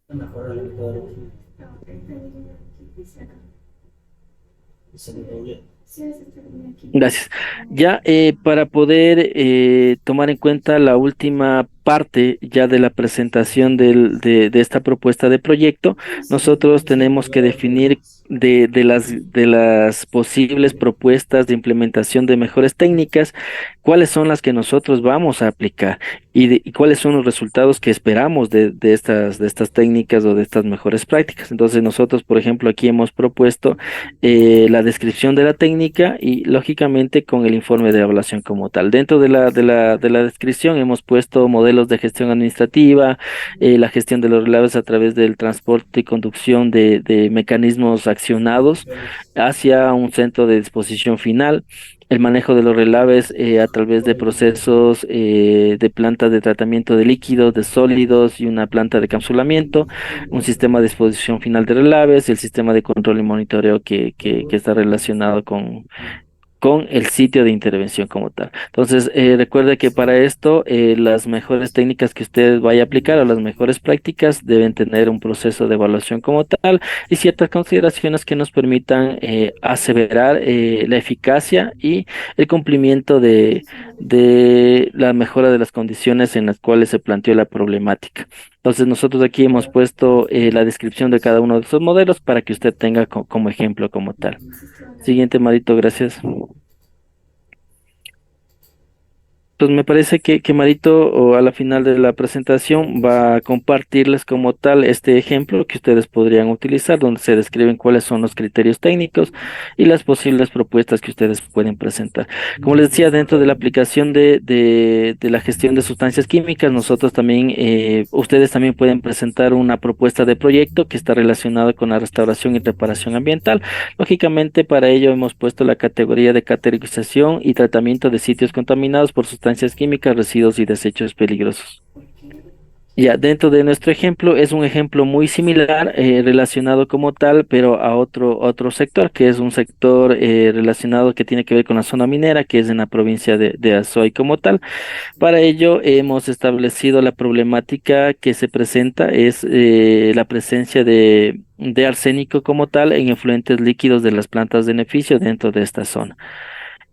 Mejor la mitad de lo que se le doble. Gracias. Ya para poder tomar en cuenta la última parte ya de la presentación de esta propuesta de proyecto, nosotros tenemos que definir de las posibles propuestas de implementación de mejores técnicas, cuáles son las que nosotros vamos a aplicar y cuáles son los resultados que esperamos de estas técnicas o de estas mejores prácticas. Entonces nosotros, por ejemplo, aquí hemos propuesto la descripción de la técnica y lógicamente con el informe de evaluación como tal. Dentro de la descripción hemos puesto modelos de gestión administrativa, la gestión de los relaves a través del transporte y conducción de mecanismos accionados hacia un centro de disposición final, el manejo de los relaves a través de procesos de plantas de tratamiento de líquidos, de sólidos y una planta de encapsulamiento, un sistema de disposición final de relaves, el sistema de control y monitoreo que está relacionado con el sitio de intervención como tal. Entonces, recuerde que para esto las mejores técnicas que usted vaya a aplicar o las mejores prácticas deben tener un proceso de evaluación como tal y ciertas consideraciones que nos permitan aseverar la eficacia y el cumplimiento de la mejora de las condiciones en las cuales se planteó la problemática. Entonces, nosotros aquí hemos puesto la descripción de cada uno de esos modelos para que usted tenga como ejemplo como tal. Siguiente, Marito, gracias. Pues me parece que Marito o a la final de la presentación va a compartirles como tal este ejemplo que ustedes podrían utilizar, donde se describen cuáles son los criterios técnicos y las posibles propuestas que ustedes pueden presentar. Como les decía, dentro de la aplicación de la gestión de sustancias químicas, nosotros también, ustedes también pueden presentar una propuesta de proyecto que está relacionada con la restauración y reparación ambiental. Lógicamente, para ello hemos puesto la categoría de categorización y tratamiento de sitios contaminados por sustancias químicas, residuos y desechos peligrosos. Ya, dentro de nuestro ejemplo, es un ejemplo muy similar, relacionado como tal, pero a otro sector, que es un sector relacionado que tiene que ver con la zona minera, que es en la provincia de Azuay como tal. Para ello, hemos establecido la problemática que se presenta, es la presencia de arsénico como tal en efluentes líquidos de las plantas de beneficio dentro de esta zona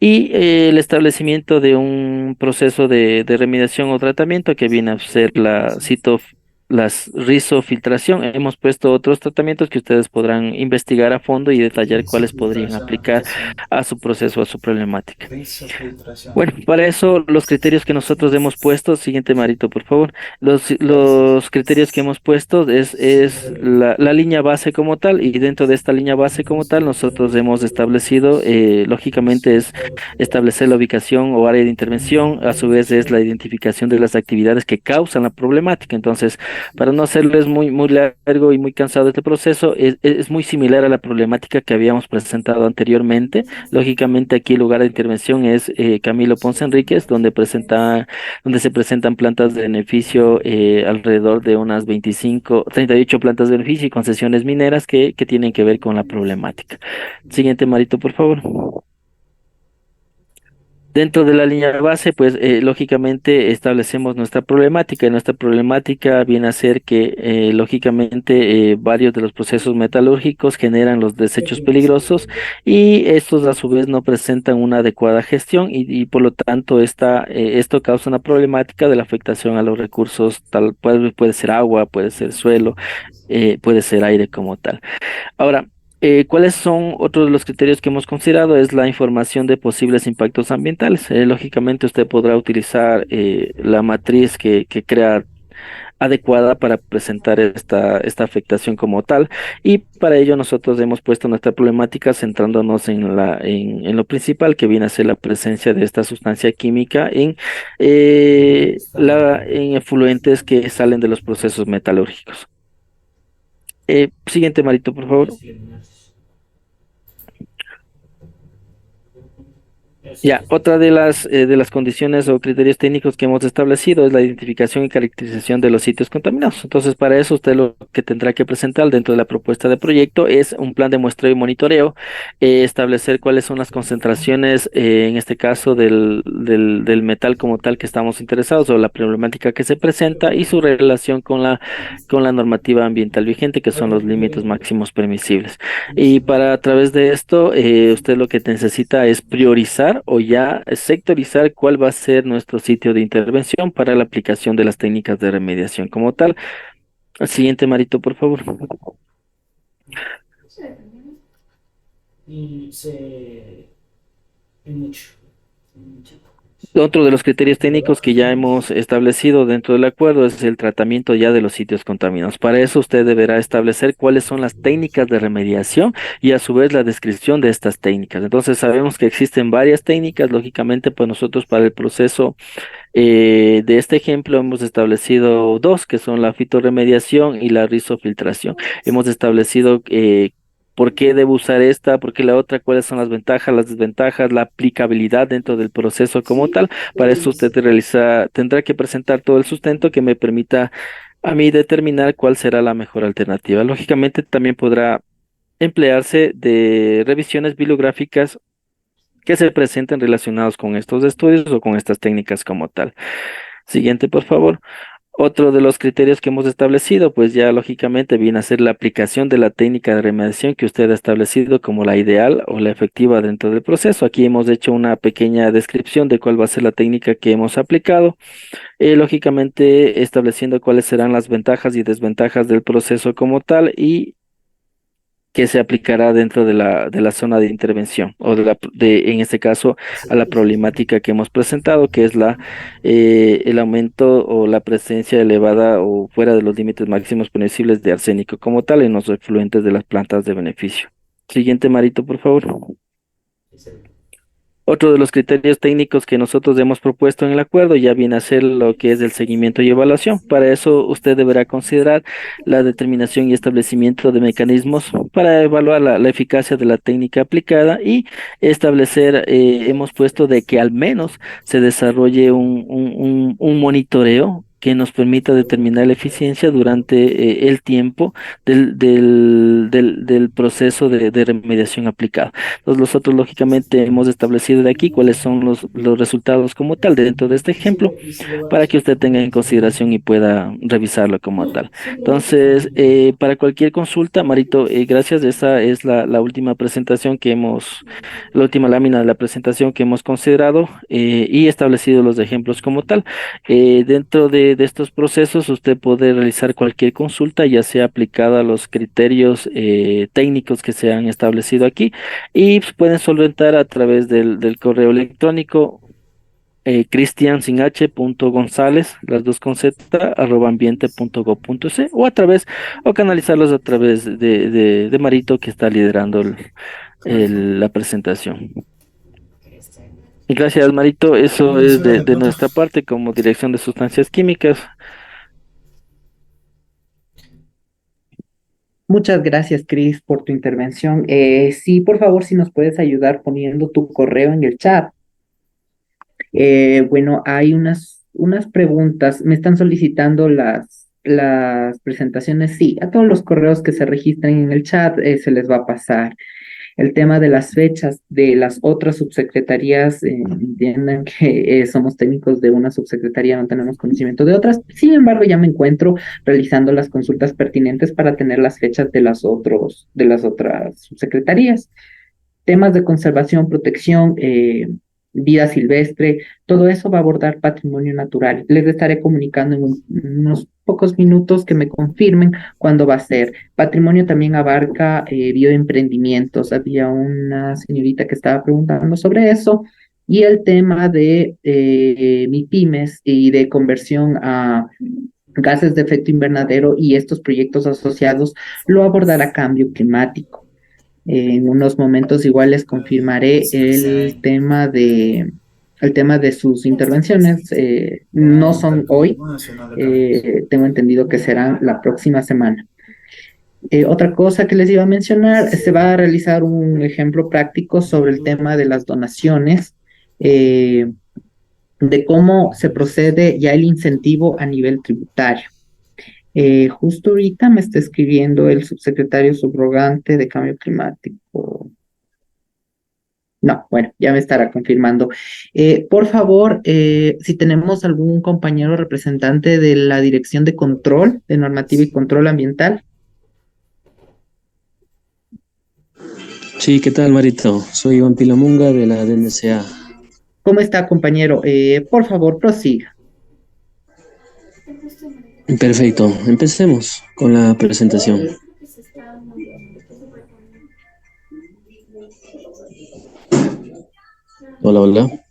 y el establecimiento de un proceso de remediación o tratamiento que viene a ser las rizofiltración. Hemos puesto otros tratamientos que ustedes podrán investigar a fondo y detallar cuáles podrían aplicar a su proceso, a su problemática. Bueno, para eso los criterios que nosotros hemos puesto, siguiente Marito, por favor, los criterios que hemos puesto es la línea base como tal y dentro de esta línea base como tal nosotros hemos establecido, lógicamente es establecer la ubicación o área de intervención, a su vez es la identificación de las actividades que causan la problemática. Entonces, para no hacerles muy largo y muy cansado este proceso, es muy similar a la problemática que habíamos presentado anteriormente. Lógicamente aquí el lugar de intervención es Camilo Ponce Enríquez, donde se presentan plantas de beneficio, alrededor de unas 38 plantas de beneficio y concesiones mineras que tienen que ver con la problemática. Siguiente, Marito, por favor. Dentro de la línea base, pues lógicamente establecemos nuestra problemática y nuestra problemática viene a ser que lógicamente varios de los procesos metalúrgicos generan los desechos peligrosos y estos a su vez no presentan una adecuada gestión y por lo tanto esto causa una problemática de la afectación a los recursos, puede ser agua, puede ser suelo, puede ser aire como tal. Ahora, ¿cuáles son otros de los criterios que hemos considerado? Es la información de posibles impactos ambientales. Lógicamente usted podrá utilizar la matriz que crea adecuada para presentar esta afectación como tal y para ello nosotros hemos puesto nuestra problemática centrándonos en lo principal que viene a ser la presencia de esta sustancia química en efluentes que salen de los procesos metalúrgicos. Siguiente, Marito, por favor. Ya, otra de las condiciones o criterios técnicos que hemos establecido es la identificación y caracterización de los sitios contaminados. Entonces, para eso usted lo que tendrá que presentar dentro de la propuesta de proyecto es un plan de muestreo y monitoreo, establecer cuáles son las concentraciones, en este caso del metal como tal que estamos interesados o la problemática que se presenta y su relación con la normativa ambiental vigente, que son los límites máximos permisibles. Y para a través de esto, usted lo que necesita es priorizar determinar o ya sectorizar cuál va a ser nuestro sitio de intervención para la aplicación de las técnicas de remediación como tal. Al siguiente, Marito, por favor. Y se... Es mucho. Mucho. Otro de los criterios técnicos que ya hemos establecido dentro del acuerdo es el tratamiento ya de los sitios contaminados. Para eso usted deberá establecer cuáles son las técnicas de remediación y a su vez la descripción de estas técnicas. Entonces sabemos que existen varias técnicas, lógicamente, pues nosotros para el proceso de este ejemplo hemos establecido dos, que son la fitorremediación y la rizofiltración. Hemos establecido por qué debo usar esta, por qué la otra, cuáles son las desventajas, la aplicabilidad dentro del proceso como tal. Para eso usted tendrá que presentar todo el sustento que me permita a mí determinar cuál será la mejor alternativa. Lógicamente también podrá emplearse de revisiones bibliográficas que se presenten relacionados con estos estudios o con estas técnicas como tal. Siguiente, por favor. Otro de los criterios que hemos establecido, pues ya lógicamente viene a ser la aplicación de la técnica de remediación que usted ha establecido como la ideal o la efectiva dentro del proceso. Aquí hemos hecho una pequeña descripción de cuál va a ser la técnica que hemos aplicado, lógicamente estableciendo cuáles serán las ventajas y desventajas del proceso como tal y que se aplicará dentro de la zona de intervención o en este caso a la problemática que hemos presentado, que es el aumento o la presencia elevada o fuera de los límites máximos permisibles de arsénico como tal en los efluentes de las plantas de beneficio. Siguiente, Marito, por favor. Otro de los criterios técnicos que nosotros hemos propuesto en el acuerdo ya viene a ser lo que es el seguimiento y evaluación. Para eso usted deberá considerar la determinación y establecimiento de mecanismos para evaluar la eficacia de la técnica aplicada y establecer, hemos puesto de que al menos se desarrolle un monitoreo que nos permita determinar la eficiencia durante el tiempo del proceso de remediación aplicado. Entonces, nosotros lógicamente hemos establecido de aquí cuáles son los resultados como tal dentro de este ejemplo para que usted tenga en consideración y pueda revisarlo como tal. Entonces, para cualquier consulta, Marito, gracias. Esa es la última presentación la última lámina de la presentación que hemos considerado y establecido los ejemplos como tal. Dentro de estos procesos, usted puede realizar cualquier consulta, ya sea aplicada a los criterios técnicos que se han establecido aquí y pues, pueden solventar a través del correo electrónico Cristian sin H punto González, las dos con Z, @ambiente.gov.c o canalizarlos a través de Marito que está liderando la presentación. Gracias, Marito. Eso es de nuestra parte como Dirección de Sustancias Químicas. Muchas gracias, Cris, por tu intervención. Sí, por favor, si nos puedes ayudar poniendo tu correo en el chat. Bueno, hay unas preguntas. Me están solicitando las presentaciones. Sí, a todos los correos que se registren en el chat se les va a pasar. El tema de las fechas de las otras subsecretarías, entiendan que somos técnicos de una subsecretaría, no tenemos conocimiento de otras. Sin embargo, ya me encuentro realizando las consultas pertinentes para tener las fechas de las otras subsecretarías. Temas de conservación, protección, vida silvestre, todo eso va a abordar patrimonio natural. Les estaré comunicando en unos pocos minutos que me confirmen cuándo va a ser. Patrimonio también abarca bioemprendimientos. Había una señorita que estaba preguntando sobre eso. Y el tema de MIPIMES y de conversión a gases de efecto invernadero y estos proyectos asociados lo abordará cambio climático. En unos momentos igual les confirmaré el tema de sus intervenciones. No son hoy, tengo entendido que serán la próxima semana. Otra cosa que les iba a mencionar, se va a realizar un ejemplo práctico sobre el tema de las donaciones, de cómo se procede ya el incentivo a nivel tributario. Justo ahorita me está escribiendo el subsecretario subrogante de Cambio Climático. No, bueno, ya me estará confirmando. Por favor, si tenemos algún compañero representante de la Dirección de Control, de Normativa y Control Ambiental. Sí, ¿qué tal, Marito? Soy Iván Pilamunga de la DNCA. ¿Cómo está, compañero? Por favor, prosiga. Perfecto, empecemos con la presentación. Hola, hola.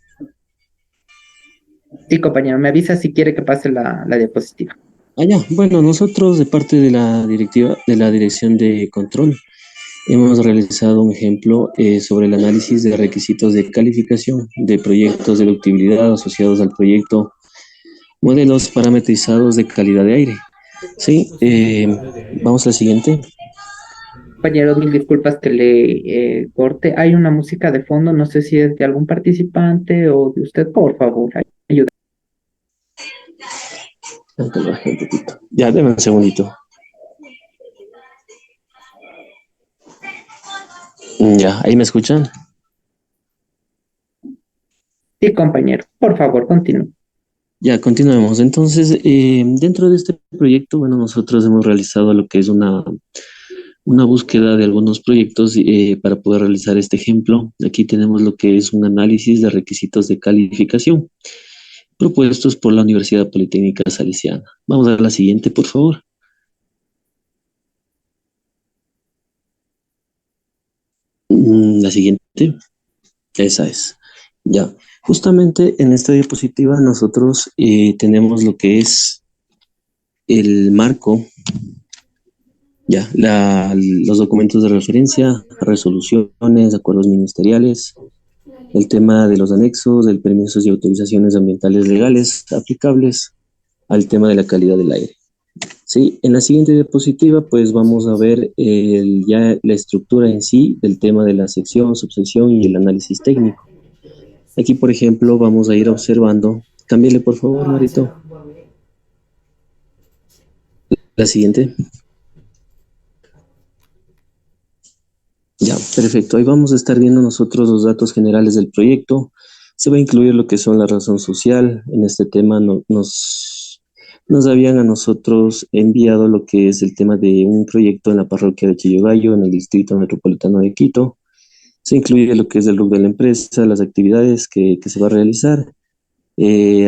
Sí, compañero, me avisa si quiere que pase la diapositiva. Ya, bueno, nosotros de parte de la directiva, de la Dirección de Control, hemos realizado un ejemplo sobre el análisis de requisitos de calificación de proyectos de electibilidad asociados al proyecto modelos parametrizados de calidad de aire. Sí, vamos al siguiente. Compañero, mil disculpas que le corte. Hay una música de fondo, no sé si es de algún participante o de usted, por favor, ayuda. Aunque lo bajé un poquito. Ya, déme un segundito. Ya, ¿ahí me escuchan? Sí, compañero, por favor, continúe. Ya, continuemos. Entonces, dentro de este proyecto, bueno, nosotros hemos realizado lo que es una búsqueda de algunos proyectos para poder realizar este ejemplo. Aquí tenemos lo que es un análisis de requisitos de calificación propuestos por la Universidad Politécnica Salesiana. Vamos a la siguiente, por favor. La siguiente, esa es. Ya, justamente en esta diapositiva nosotros tenemos lo que es el marco, ya, los documentos de referencia, resoluciones, acuerdos ministeriales, el tema de los anexos, de permisos y autorizaciones ambientales legales aplicables al tema de la calidad del aire. Sí, en la siguiente diapositiva pues vamos a ver ya la estructura en sí del tema de la sección, subsección y el análisis técnico. Aquí, por ejemplo, vamos a ir observando. Cámbiale, por favor, Marito. La siguiente. Ya, perfecto. Ahí vamos a estar viendo nosotros los datos generales del proyecto. Se va a incluir lo que son la razón social. En este tema nos habían a nosotros enviado lo que es el tema de un proyecto en la parroquia de Chillogallo, en el Distrito Metropolitano de Quito. Se incluye lo que es el RUC de la empresa, las actividades que se va a realizar.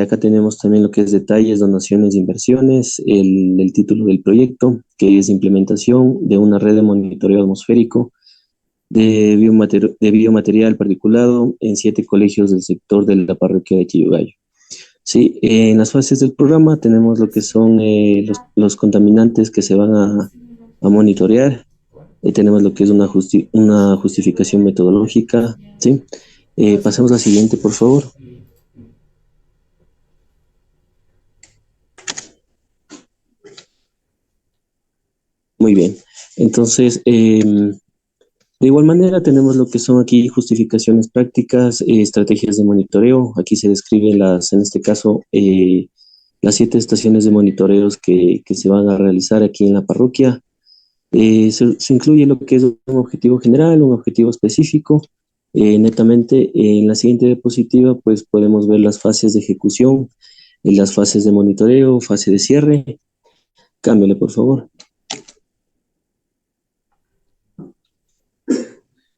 Acá tenemos también lo que es detalles, donaciones, inversiones, el título del proyecto, que es implementación de una red de monitoreo atmosférico de biomaterial particulado en 7 colegios del sector de la parroquia de Chillogallo. Sí, en las fases del programa tenemos lo que son los contaminantes que se van a monitorear. Tenemos lo que es una justificación metodológica. ¿Sí? Pasemos a la siguiente, por favor. Muy bien. Entonces, de igual manera, tenemos lo que son aquí justificaciones prácticas, estrategias de monitoreo. Aquí se describen en este caso, las 7 estaciones de monitoreos que se van a realizar aquí en la parroquia. Se incluye lo que es un objetivo general, un objetivo específico. Netamente, en la siguiente diapositiva, pues podemos ver las fases de ejecución, las fases de monitoreo, fase de cierre. Cámbiale, por favor.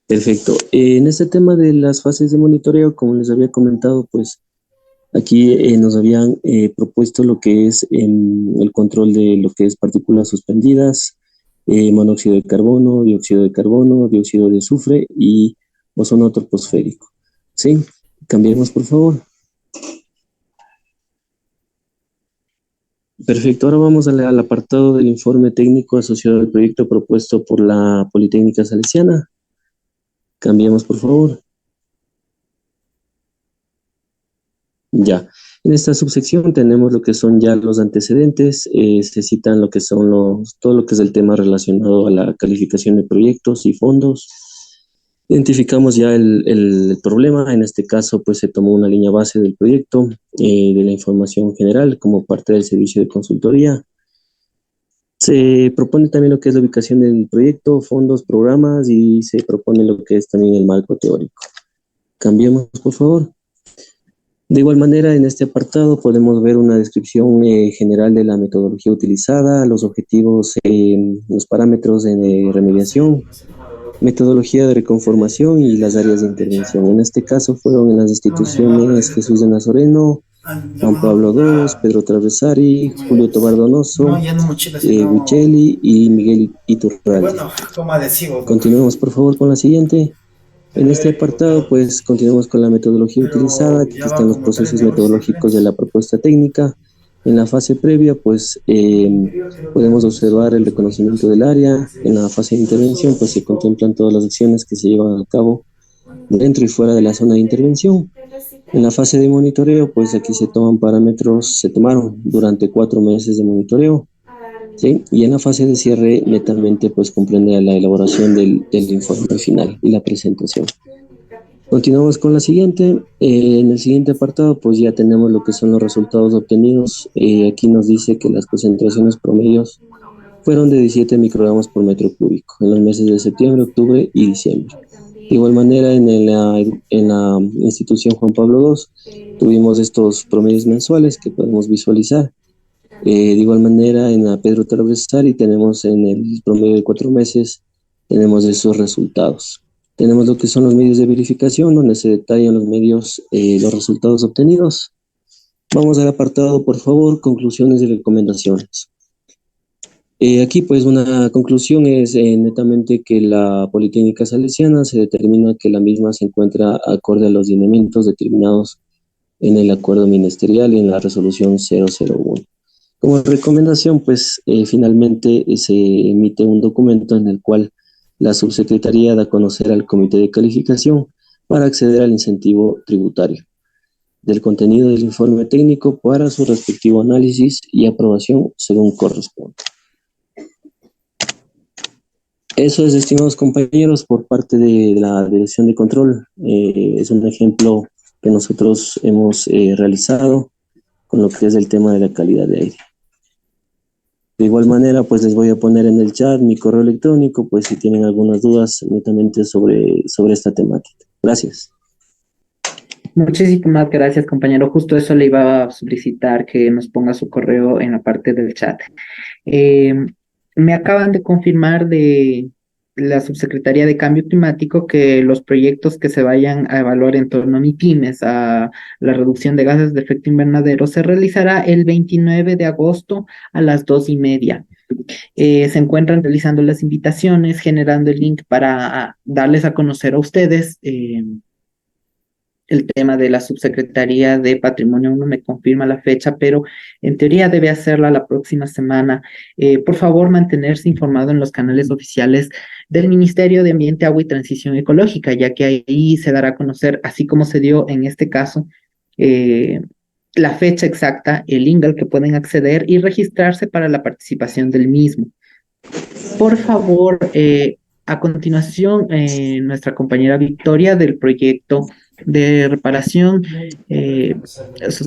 Perfecto. En este tema de las fases de monitoreo, como les había comentado, pues aquí nos habían propuesto lo que es el control de lo que es partículas suspendidas, monóxido de carbono, dióxido de azufre y ozono troposférico. ¿Sí? Cambiemos, por favor. Perfecto. Ahora vamos al apartado del informe técnico asociado al proyecto propuesto por la Politécnica Salesiana. Cambiemos, por favor. Ya. En esta subsección tenemos lo que son ya los antecedentes, se citan lo que son todo lo que es el tema relacionado a la calificación de proyectos y fondos. Identificamos ya el problema, en este caso pues se tomó una línea base del proyecto, de la información general como parte del servicio de consultoría. Se propone también lo que es la ubicación del proyecto, fondos, programas y se propone lo que es también el marco teórico. Cambiemos, por favor. De igual manera, en este apartado podemos ver una descripción general de la metodología utilizada, los objetivos, los parámetros de remediación, metodología de reconformación y las áreas de intervención. En este caso fueron en las instituciones Jesús de Nazareno, Juan Pablo II, Pedro Travesari, Julio Tobar Donoso, Huicheli y Miguel Iturralde. Continuemos por favor con la siguiente. En este apartado, pues, continuamos con la metodología utilizada. Aquí están los procesos metodológicos de la propuesta técnica. En la fase previa, pues, podemos observar el reconocimiento del área. En la fase de intervención, pues, se contemplan todas las acciones que se llevan a cabo dentro y fuera de la zona de intervención. En la fase de monitoreo, pues, aquí se toman parámetros, se tomaron durante 4 meses de monitoreo. ¿Sí? Y en la fase de cierre, netamente, pues comprende la elaboración del informe final y la presentación. Continuamos con la siguiente. En el siguiente apartado, pues ya tenemos lo que son los resultados obtenidos. Aquí nos dice que las concentraciones promedios fueron de 17 microgramos por metro cúbico en los meses de septiembre, octubre y diciembre. De igual manera, en la institución Juan Pablo II, tuvimos estos promedios mensuales que podemos visualizar. De igual manera, en la Pedro Travesari tenemos en el promedio de 4 meses, tenemos esos resultados. Tenemos lo que son los medios de verificación, donde se detallan los medios, los resultados obtenidos. Vamos al apartado, por favor, conclusiones y recomendaciones. Aquí, pues, una conclusión es netamente que la Politécnica Salesiana se determina que la misma se encuentra acorde a los lineamientos determinados en el acuerdo ministerial y en la resolución 001. Como recomendación, pues, finalmente se emite un documento en el cual la subsecretaría da a conocer al comité de calificación para acceder al incentivo tributario del contenido del informe técnico para su respectivo análisis y aprobación según corresponde. Eso es, estimados compañeros, por parte de la Dirección de Control. Es un ejemplo que nosotros hemos realizado con lo que es el tema de la calidad de aire. De igual manera, pues les voy a poner en el chat mi correo electrónico, pues si tienen algunas dudas netamente sobre esta temática. Gracias. Muchísimas gracias, compañero. Justo eso le iba a solicitar, que nos ponga su correo en la parte del chat. Me acaban de confirmar de la Subsecretaría de Cambio Climático que los proyectos que se vayan a evaluar en torno a MIPYMES, a la reducción de gases de efecto invernadero, se realizará el 29 de agosto a las 2:30. Se encuentran realizando las invitaciones, generando el link para darles a conocer a ustedes el tema de la Subsecretaría de Patrimonio. No me confirma la fecha, pero en teoría debe hacerla la próxima semana. Por favor, mantenerse informado en los canales oficiales del Ministerio de Ambiente, Agua y Transición Ecológica, ya que ahí se dará a conocer, así como se dio en este caso, la fecha exacta, el link al que pueden acceder y registrarse para la participación del mismo. Por favor, a continuación, nuestra compañera Victoria del proyecto de reparación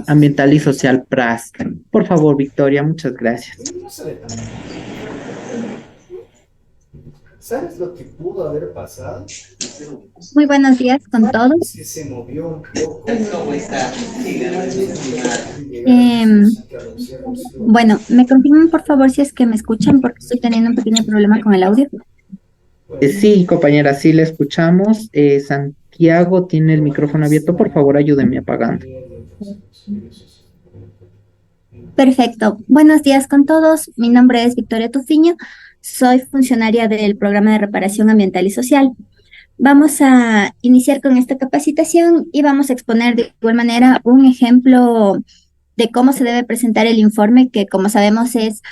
ambiental y social PRAS. Por favor, Victoria, muchas gracias. ¿Sabes lo que pudo haber pasado? Muy buenos días con todos. Que se movió un poco. Bueno, ¿me confirman por favor si es que me escuchan? Porque estoy teniendo un pequeño problema con el audio. Sí, compañera, sí le escuchamos. Santiago tiene el micrófono abierto. Por favor, ayúdenme apagando. Perfecto. Buenos días con todos. Mi nombre es Victoria Tufiño. Soy funcionaria del Programa de Reparación Ambiental y Social. Vamos a iniciar con esta capacitación y vamos a exponer de igual manera un ejemplo de cómo se debe presentar el informe, que como sabemos es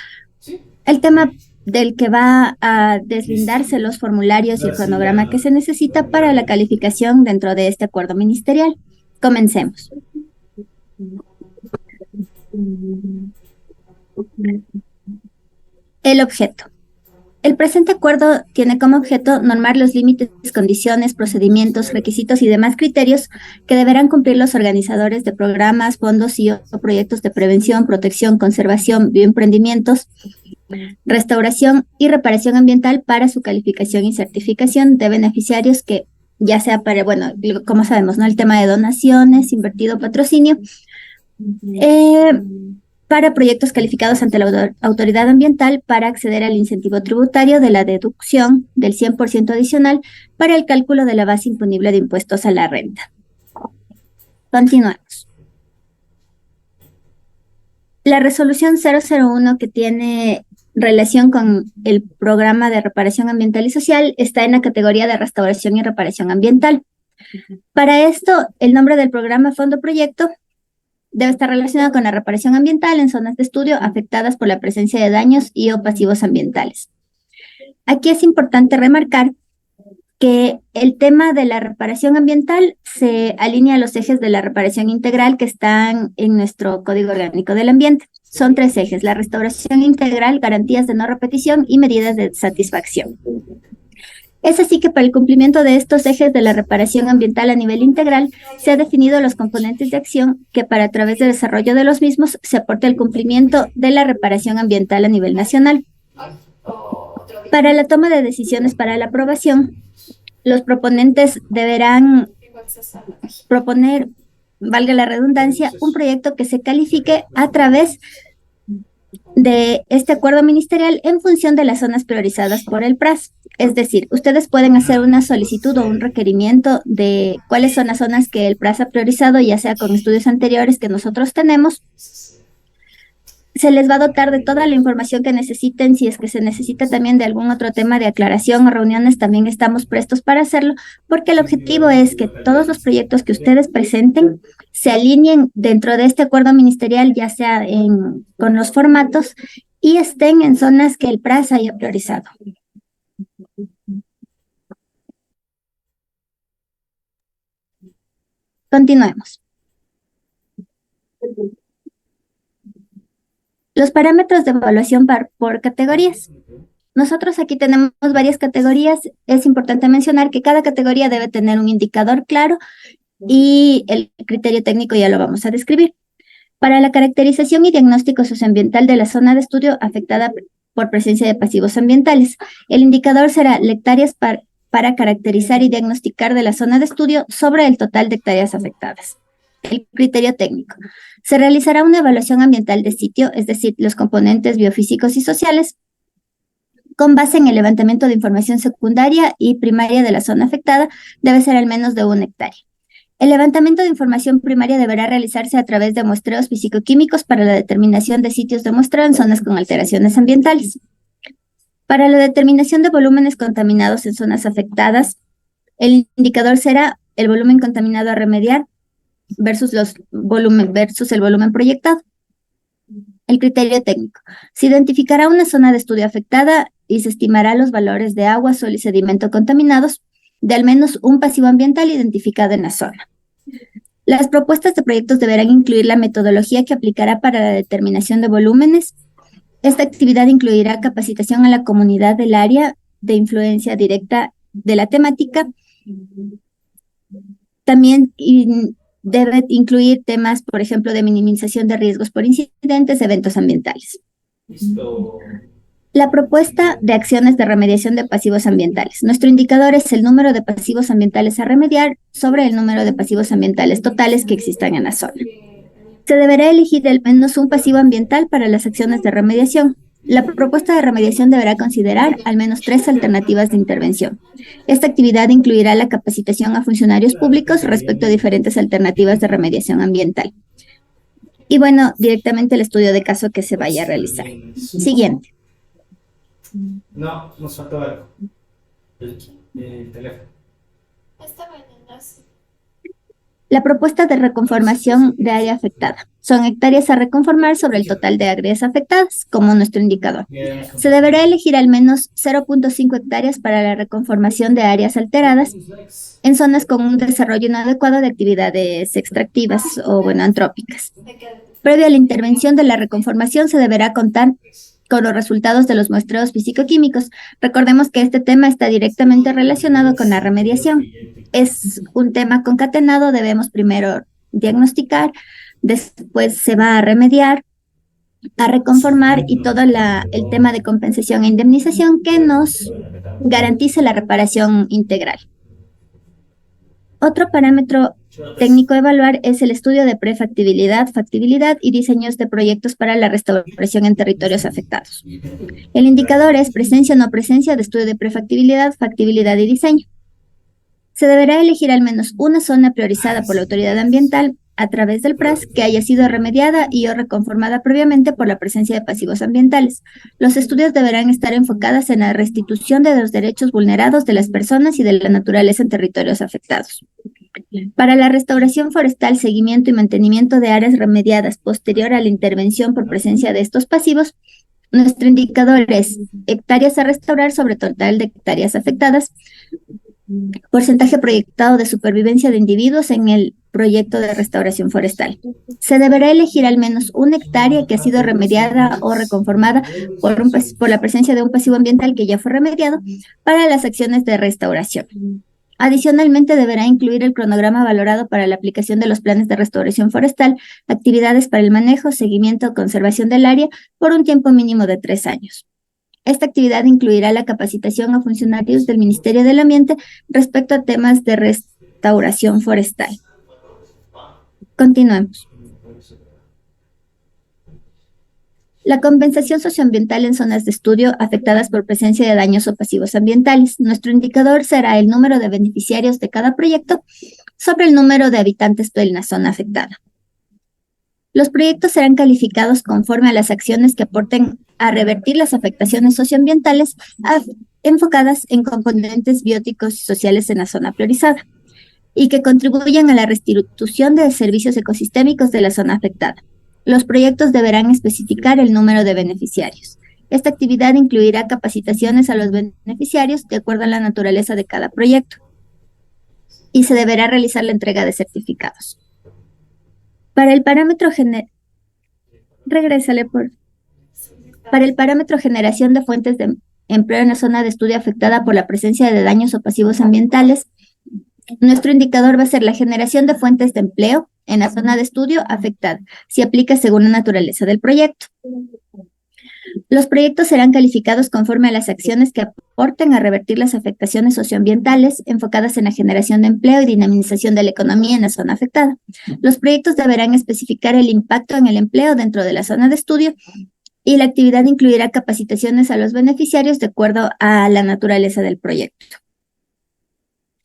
el tema del que va a deslindarse los formularios y el cronograma que se necesita para la calificación dentro de este acuerdo ministerial. Comencemos. El objeto. El presente acuerdo tiene como objeto normar los límites, condiciones, procedimientos, requisitos y demás criterios que deberán cumplir los organizadores de programas, fondos y o proyectos de prevención, protección, conservación, bioemprendimientos, restauración y reparación ambiental para su calificación y certificación de beneficiarios, que ya sea para, bueno, como sabemos, ¿no? El tema de donaciones, invertido, patrocinio. para proyectos calificados ante la autoridad ambiental para acceder al incentivo tributario de la deducción del 100% adicional para el cálculo de la base imponible de impuestos a la renta. Continuamos. La resolución 001 que tiene relación con el programa de reparación ambiental y social está en la categoría de restauración y reparación ambiental. Para esto, el nombre del programa Fondo Proyecto debe estar relacionado con la reparación ambiental en zonas de estudio afectadas por la presencia de daños y o pasivos ambientales. Aquí es importante remarcar que el tema de la reparación ambiental se alinea a los ejes de la reparación integral que están en nuestro Código Orgánico del Ambiente. Son 3 ejes: la restauración integral, garantías de no repetición y medidas de satisfacción. Es así que para el cumplimiento de estos ejes de la reparación ambiental a nivel integral, se han definido los componentes de acción que para a través del desarrollo de los mismos se aporte el cumplimiento de la reparación ambiental a nivel nacional. Para la toma de decisiones para la aprobación, los proponentes deberán proponer, valga la redundancia, un proyecto que se califique a través de este acuerdo ministerial en función de las zonas priorizadas por el PRAS. Es decir, ustedes pueden hacer una solicitud o un requerimiento de cuáles son las zonas que el PRAS ha priorizado, ya sea con estudios anteriores que nosotros tenemos. Se les va a dotar de toda la información que necesiten. Si es que se necesita también de algún otro tema de aclaración o reuniones, también estamos prestos para hacerlo, porque el objetivo es que todos los proyectos que ustedes presenten se alineen dentro de este acuerdo ministerial, ya sea con los formatos, y estén en zonas que el PRAS haya priorizado. Continuemos. Los parámetros de evaluación por categorías. Nosotros aquí tenemos varias categorías. Es importante mencionar que cada categoría debe tener un indicador claro y el criterio técnico ya lo vamos a describir. Para la caracterización y diagnóstico socioambiental de la zona de estudio afectada por presencia de pasivos ambientales, el indicador será hectáreas para caracterizar y diagnosticar de la zona de estudio sobre el total de hectáreas afectadas. El criterio técnico. Se realizará una evaluación ambiental de sitio, es decir, los componentes biofísicos y sociales, con base en el levantamiento de información secundaria y primaria de la zona afectada, debe ser al menos de 1 hectárea. El levantamiento de información primaria deberá realizarse a través de muestreos físico-químicos para la determinación de sitios de muestreo en zonas con alteraciones ambientales. Para la determinación de volúmenes contaminados en zonas afectadas, el indicador será el volumen contaminado a remediar versus el volumen proyectado. El criterio técnico. Se identificará una zona de estudio afectada y se estimará los valores de agua, sol y sedimento contaminados de al menos un pasivo ambiental identificado en la zona. Las propuestas de proyectos deberán incluir la metodología que aplicará para la determinación de volúmenes. Esta actividad incluirá capacitación a la comunidad del área de influencia directa de la temática. También debe incluir temas, por ejemplo, de minimización de riesgos por incidentes, eventos ambientales. La propuesta de acciones de remediación de pasivos ambientales. Nuestro indicador es el número de pasivos ambientales a remediar sobre el número de pasivos ambientales totales que existan en la zona. Se deberá elegir al menos un pasivo ambiental para las acciones de remediación. La propuesta de remediación deberá considerar al menos 3 alternativas de intervención. Esta actividad incluirá la capacitación a funcionarios públicos respecto a diferentes alternativas de remediación ambiental. Y bueno, directamente el estudio de caso que se vaya a realizar. Siguiente. No, nos faltó algo. El teléfono. Está bueno, no sé. La propuesta de reconformación de área afectada. Son hectáreas a reconformar sobre el total de áreas afectadas, como nuestro indicador. Se deberá elegir al menos 0.5 hectáreas para la reconformación de áreas alteradas en zonas con un desarrollo inadecuado de actividades extractivas o, antrópicas. Previo a la intervención de la reconformación, se deberá contar con los resultados de los muestreos físico-químicos. Recordemos que este tema está directamente relacionado con la remediación. Es un tema concatenado, debemos primero diagnosticar, después se va a remediar, a reconformar y todo el tema de compensación e indemnización que nos garantice la reparación integral. Otro parámetro técnico a evaluar es el estudio de prefactibilidad, factibilidad y diseños de proyectos para la restauración en territorios afectados. El indicador es presencia o no presencia de estudio de prefactibilidad, factibilidad y diseño. Se deberá elegir al menos una zona priorizada por la autoridad ambiental a través del PRAS que haya sido remediada y o reconformada previamente por la presencia de pasivos ambientales. Los estudios deberán estar enfocados en la restitución de los derechos vulnerados de las personas y de la naturaleza en territorios afectados. Para la restauración forestal, seguimiento y mantenimiento de áreas remediadas posterior a la intervención por presencia de estos pasivos, nuestro indicador es hectáreas a restaurar sobre total de hectáreas afectadas, porcentaje proyectado de supervivencia de individuos en el proyecto de restauración forestal. Se deberá elegir al menos una hectárea que ha sido remediada o reconformada por la presencia de un pasivo ambiental que ya fue remediado para las acciones de restauración. Adicionalmente, deberá incluir el cronograma valorado para la aplicación de los planes de restauración forestal, actividades para el manejo, seguimiento o conservación del área por un tiempo mínimo de 3 años. Esta actividad incluirá la capacitación a funcionarios del Ministerio del Ambiente respecto a temas de restauración forestal. Continuemos. La compensación socioambiental en zonas de estudio afectadas por presencia de daños o pasivos ambientales. Nuestro indicador será el número de beneficiarios de cada proyecto sobre el número de habitantes de la zona afectada. Los proyectos serán calificados conforme a las acciones que aporten a revertir las afectaciones socioambientales enfocadas en componentes bióticos y sociales en la zona priorizada y que contribuyan a la restitución de servicios ecosistémicos de la zona afectada. Los proyectos deberán especificar el número de beneficiarios. Esta actividad incluirá capacitaciones a los beneficiarios de acuerdo a la naturaleza de cada proyecto y se deberá realizar la entrega de certificados. Para el parámetro generación de fuentes de empleo en la zona de estudio afectada por la presencia de daños o pasivos ambientales, nuestro indicador va a ser la generación de fuentes de empleo en la zona de estudio afectada, si aplica según la naturaleza del proyecto. Los proyectos serán calificados conforme a las acciones que aporten a revertir las afectaciones socioambientales enfocadas en la generación de empleo y dinamización de la economía en la zona afectada. Los proyectos deberán especificar el impacto en el empleo dentro de la zona de estudio y la actividad incluirá capacitaciones a los beneficiarios de acuerdo a la naturaleza del proyecto.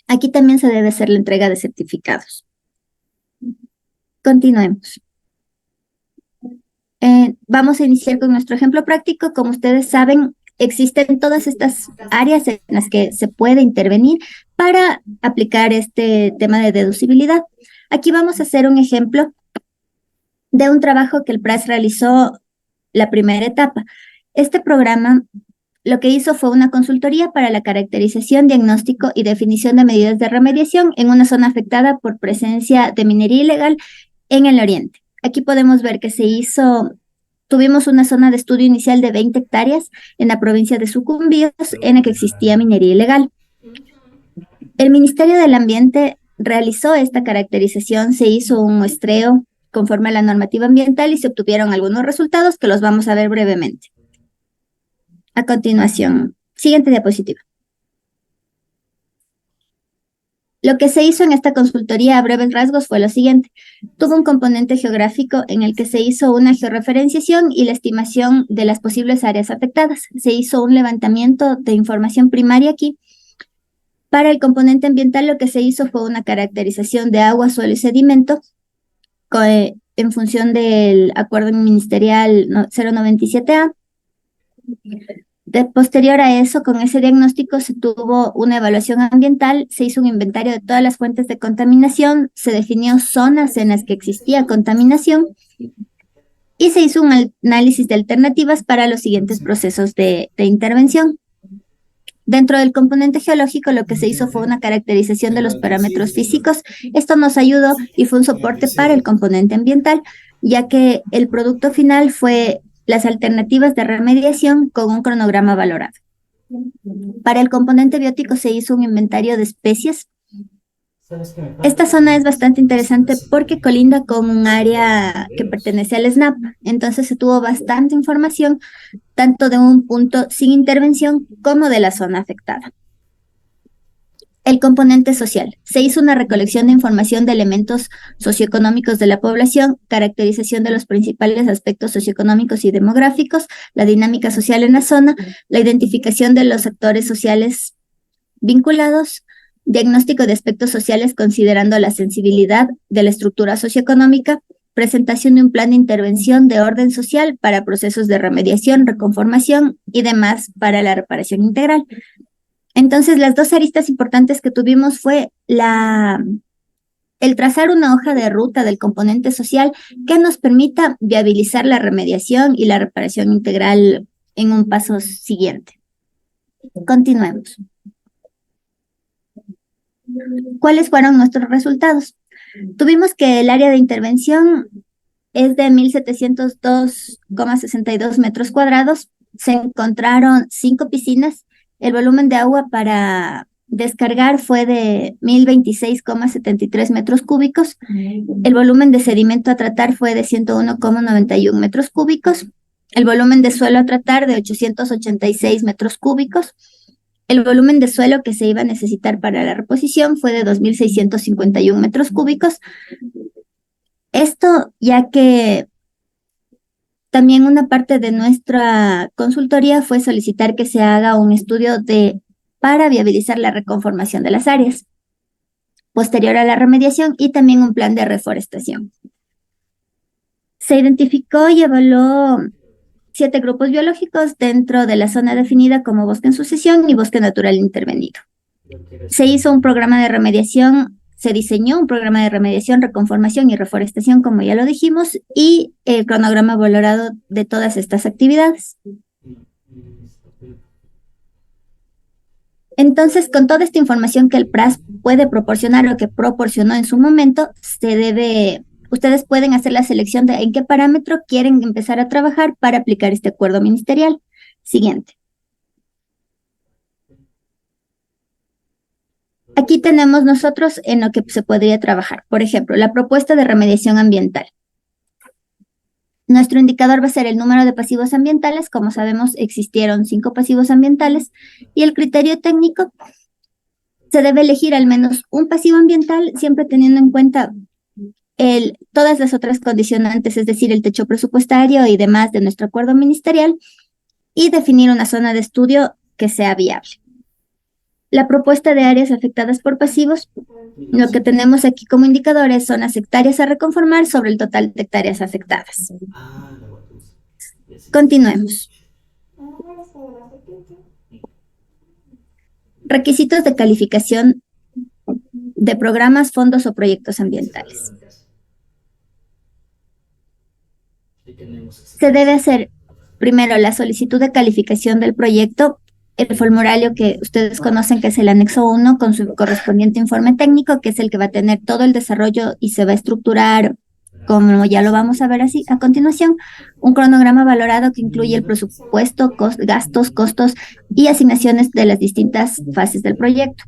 Aquí también se debe hacer la entrega de certificados. Continuemos. Vamos a iniciar con nuestro ejemplo práctico. Como ustedes saben, existen todas estas áreas en las que se puede intervenir para aplicar este tema de deducibilidad. Aquí vamos a hacer un ejemplo de un trabajo que el PRAS realizó la primera etapa. Este programa lo que hizo fue una consultoría para la caracterización, diagnóstico y definición de medidas de remediación en una zona afectada por presencia de minería ilegal en el oriente. Aquí podemos ver que tuvimos una zona de estudio inicial de 20 hectáreas en la provincia de Sucumbíos en la que existía minería ilegal. El Ministerio del Ambiente realizó esta caracterización, se hizo un muestreo conforme a la normativa ambiental y se obtuvieron algunos resultados que los vamos a ver brevemente. A continuación, siguiente diapositiva. Lo que se hizo en esta consultoría a breves rasgos fue lo siguiente. Tuvo un componente geográfico en el que se hizo una georreferenciación y la estimación de las posibles áreas afectadas. Se hizo un levantamiento de información primaria aquí. Para el componente ambiental lo que se hizo fue una caracterización de agua, suelo y sedimento en función del acuerdo ministerial 097A. Posterior a eso, con ese diagnóstico se tuvo una evaluación ambiental, se hizo un inventario de todas las fuentes de contaminación, se definió zonas en las que existía contaminación y se hizo un análisis de alternativas para los siguientes procesos de intervención. Dentro del componente geológico, lo que se hizo fue una caracterización de los parámetros físicos. Esto nos ayudó y fue un soporte para el componente ambiental, ya que el producto final fue las alternativas de remediación con un cronograma valorado. Para el componente biótico se hizo un inventario de especies. Esta zona es bastante interesante porque colinda con un área que pertenece al SNAP. Entonces se tuvo bastante información, tanto de un punto sin intervención como de la zona afectada. El componente social. Se hizo una recolección de información de elementos socioeconómicos de la población, caracterización de los principales aspectos socioeconómicos y demográficos, la dinámica social en la zona, la identificación de los actores sociales vinculados, diagnóstico de aspectos sociales considerando la sensibilidad de la estructura socioeconómica, presentación de un plan de intervención de orden social para procesos de remediación, reconformación y demás para la reparación integral. Entonces, las dos aristas importantes que tuvimos fue el trazar una hoja de ruta del componente social que nos permita viabilizar la remediación y la reparación integral en un paso siguiente. Continuemos. ¿Cuáles fueron nuestros resultados? Tuvimos que el área de intervención es de 1.702,62 metros cuadrados. Se encontraron 5 piscinas. El volumen de agua para descargar fue de 1.026,73 metros cúbicos. El volumen de sedimento a tratar fue de 101,91 metros cúbicos. El volumen de suelo a tratar de 886 metros cúbicos. El volumen de suelo que se iba a necesitar para la reposición fue de 2.651 metros cúbicos. Esto ya que también una parte de nuestra consultoría fue solicitar que se haga un estudio para viabilizar la reconformación de las áreas, posterior a la remediación y también un plan de reforestación. Se identificó y evaluó 7 grupos biológicos dentro de la zona definida como bosque en sucesión y bosque natural intervenido. Se hizo un programa de remediación, se diseñó un programa de remediación, reconformación y reforestación, como ya lo dijimos, y el cronograma valorado de todas estas actividades. Entonces, con toda esta información que el PRAS puede proporcionar o que proporcionó en su momento, ustedes pueden hacer la selección de en qué parámetro quieren empezar a trabajar para aplicar este acuerdo ministerial. Siguiente. Aquí tenemos nosotros en lo que se podría trabajar. Por ejemplo, la propuesta de remediación ambiental. Nuestro indicador va a ser el número de pasivos ambientales. Como sabemos, existieron 5 pasivos ambientales. Y el criterio técnico, se debe elegir al menos un pasivo ambiental, siempre teniendo en cuenta todas las otras condicionantes, es decir, el techo presupuestario y demás de nuestro acuerdo ministerial, y definir una zona de estudio que sea viable. La propuesta de áreas afectadas por pasivos, lo que tenemos aquí como indicadores son las hectáreas a reconformar sobre el total de hectáreas afectadas. Continuemos. Requisitos de calificación de programas, fondos o proyectos ambientales. Se debe hacer primero la solicitud de calificación del proyecto, el formulario que ustedes conocen que es el anexo 1 con su correspondiente informe técnico, que es el que va a tener todo el desarrollo y se va a estructurar, como ya lo vamos a ver así a continuación, un cronograma valorado que incluye el presupuesto, gastos, costos y asignaciones de las distintas fases del proyecto.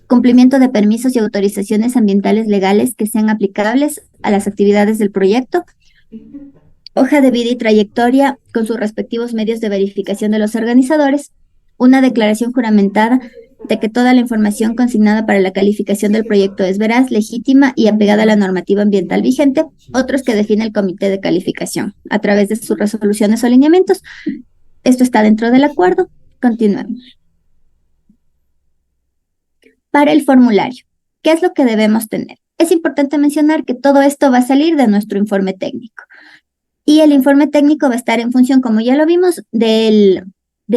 Cumplimiento de permisos y autorizaciones ambientales legales que sean aplicables a las actividades del proyecto. Hoja de vida y trayectoria con sus respectivos medios de verificación de los organizadores. Una declaración juramentada de que toda la información consignada para la calificación del proyecto es veraz, legítima y apegada a la normativa ambiental vigente. Otros que define el comité de calificación a través de sus resoluciones o lineamientos. Esto está dentro del acuerdo. Continuemos. Para el formulario, ¿qué es lo que debemos tener? Es importante mencionar que todo esto va a salir de nuestro informe técnico. Y el informe técnico va a estar en función, como ya lo vimos, de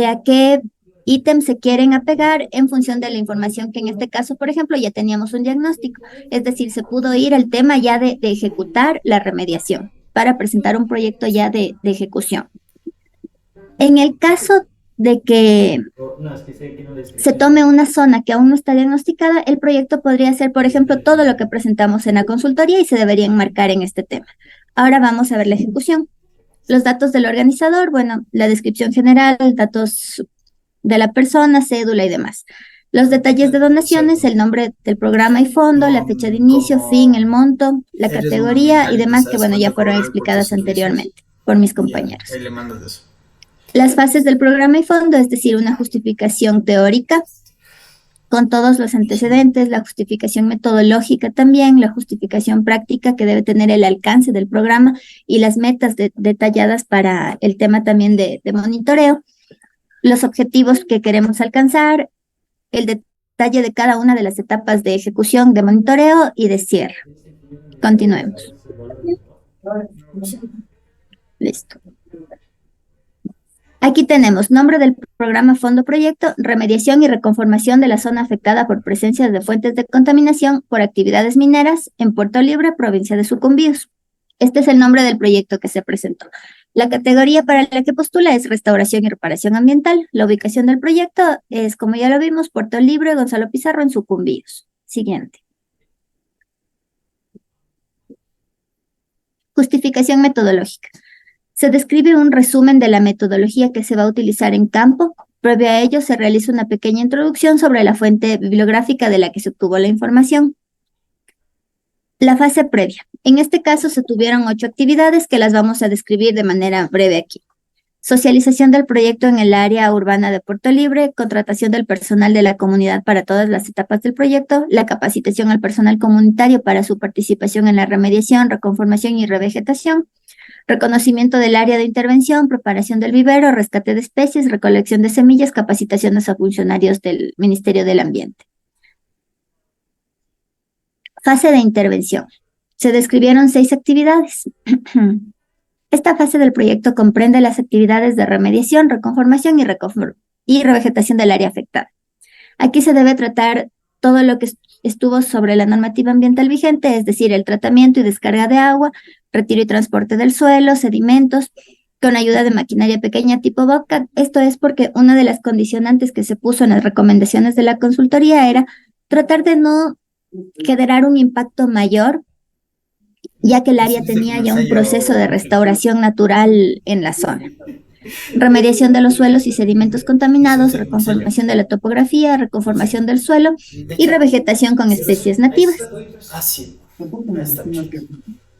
a qué ítem se quieren apegar en función de la información que en este caso, por ejemplo, ya teníamos un diagnóstico. Es decir, se pudo ir al tema ya de ejecutar la remediación para presentar un proyecto ya de ejecución. En el caso de que se tome una zona que aún no está diagnosticada, el proyecto podría ser, por ejemplo, todo lo que presentamos en la consultoría y se debería enmarcar en este tema. Ahora vamos a ver la ejecución. Los datos del organizador, bueno, la descripción general, datos de la persona, cédula y demás. Los detalles de donaciones, el nombre del programa y fondo, la fecha de inicio, fin, el monto, la categoría y demás que, bueno, ya fueron explicadas anteriormente por mis compañeros. Ahí le mandas de eso. Las fases del programa y fondo, es decir, una justificación teórica, con todos los antecedentes, la justificación metodológica también, la justificación práctica que debe tener el alcance del programa y las metas detalladas para el tema también de monitoreo, los objetivos que queremos alcanzar, el detalle de cada una de las etapas de ejecución, de monitoreo y de cierre. Continuemos. Listo. Aquí tenemos nombre del programa Fondo Proyecto, remediación y reconformación de la zona afectada por presencia de fuentes de contaminación por actividades mineras en Puerto Libre, provincia de Sucumbíos. Este es el nombre del proyecto que se presentó. La categoría para la que postula es restauración y reparación ambiental. La ubicación del proyecto es, como ya lo vimos, Puerto Libre, Gonzalo Pizarro, en Sucumbíos. Siguiente. Justificación metodológica. Se describe un resumen de la metodología que se va a utilizar en campo. Previo a ello, se realiza una pequeña introducción sobre la fuente bibliográfica de la que se obtuvo la información. La fase previa. En este caso, se tuvieron 8 actividades que las vamos a describir de manera breve aquí. Socialización del proyecto en el área urbana de Puerto Libre, contratación del personal de la comunidad para todas las etapas del proyecto, la capacitación al personal comunitario para su participación en la remediación, reconformación y revegetación, reconocimiento del área de intervención, preparación del vivero, rescate de especies, recolección de semillas, capacitaciones a funcionarios del Ministerio del Ambiente. Fase de intervención. Se describieron 6 actividades. Esta fase del proyecto comprende las actividades de remediación, reconformación y revegetación del área afectada. Aquí se debe tratar todo lo que estuvo sobre la normativa ambiental vigente, es decir, el tratamiento y descarga de agua, retiro y transporte del suelo, sedimentos, con ayuda de maquinaria pequeña tipo Bobcat. Esto es porque una de las condicionantes que se puso en las recomendaciones de la consultoría era tratar de no generar un impacto mayor, ya que el área tenía ya un proceso de restauración natural en la zona. Remediación de los suelos y sedimentos contaminados, reconformación de la topografía, reconformación del suelo y revegetación con especies nativas.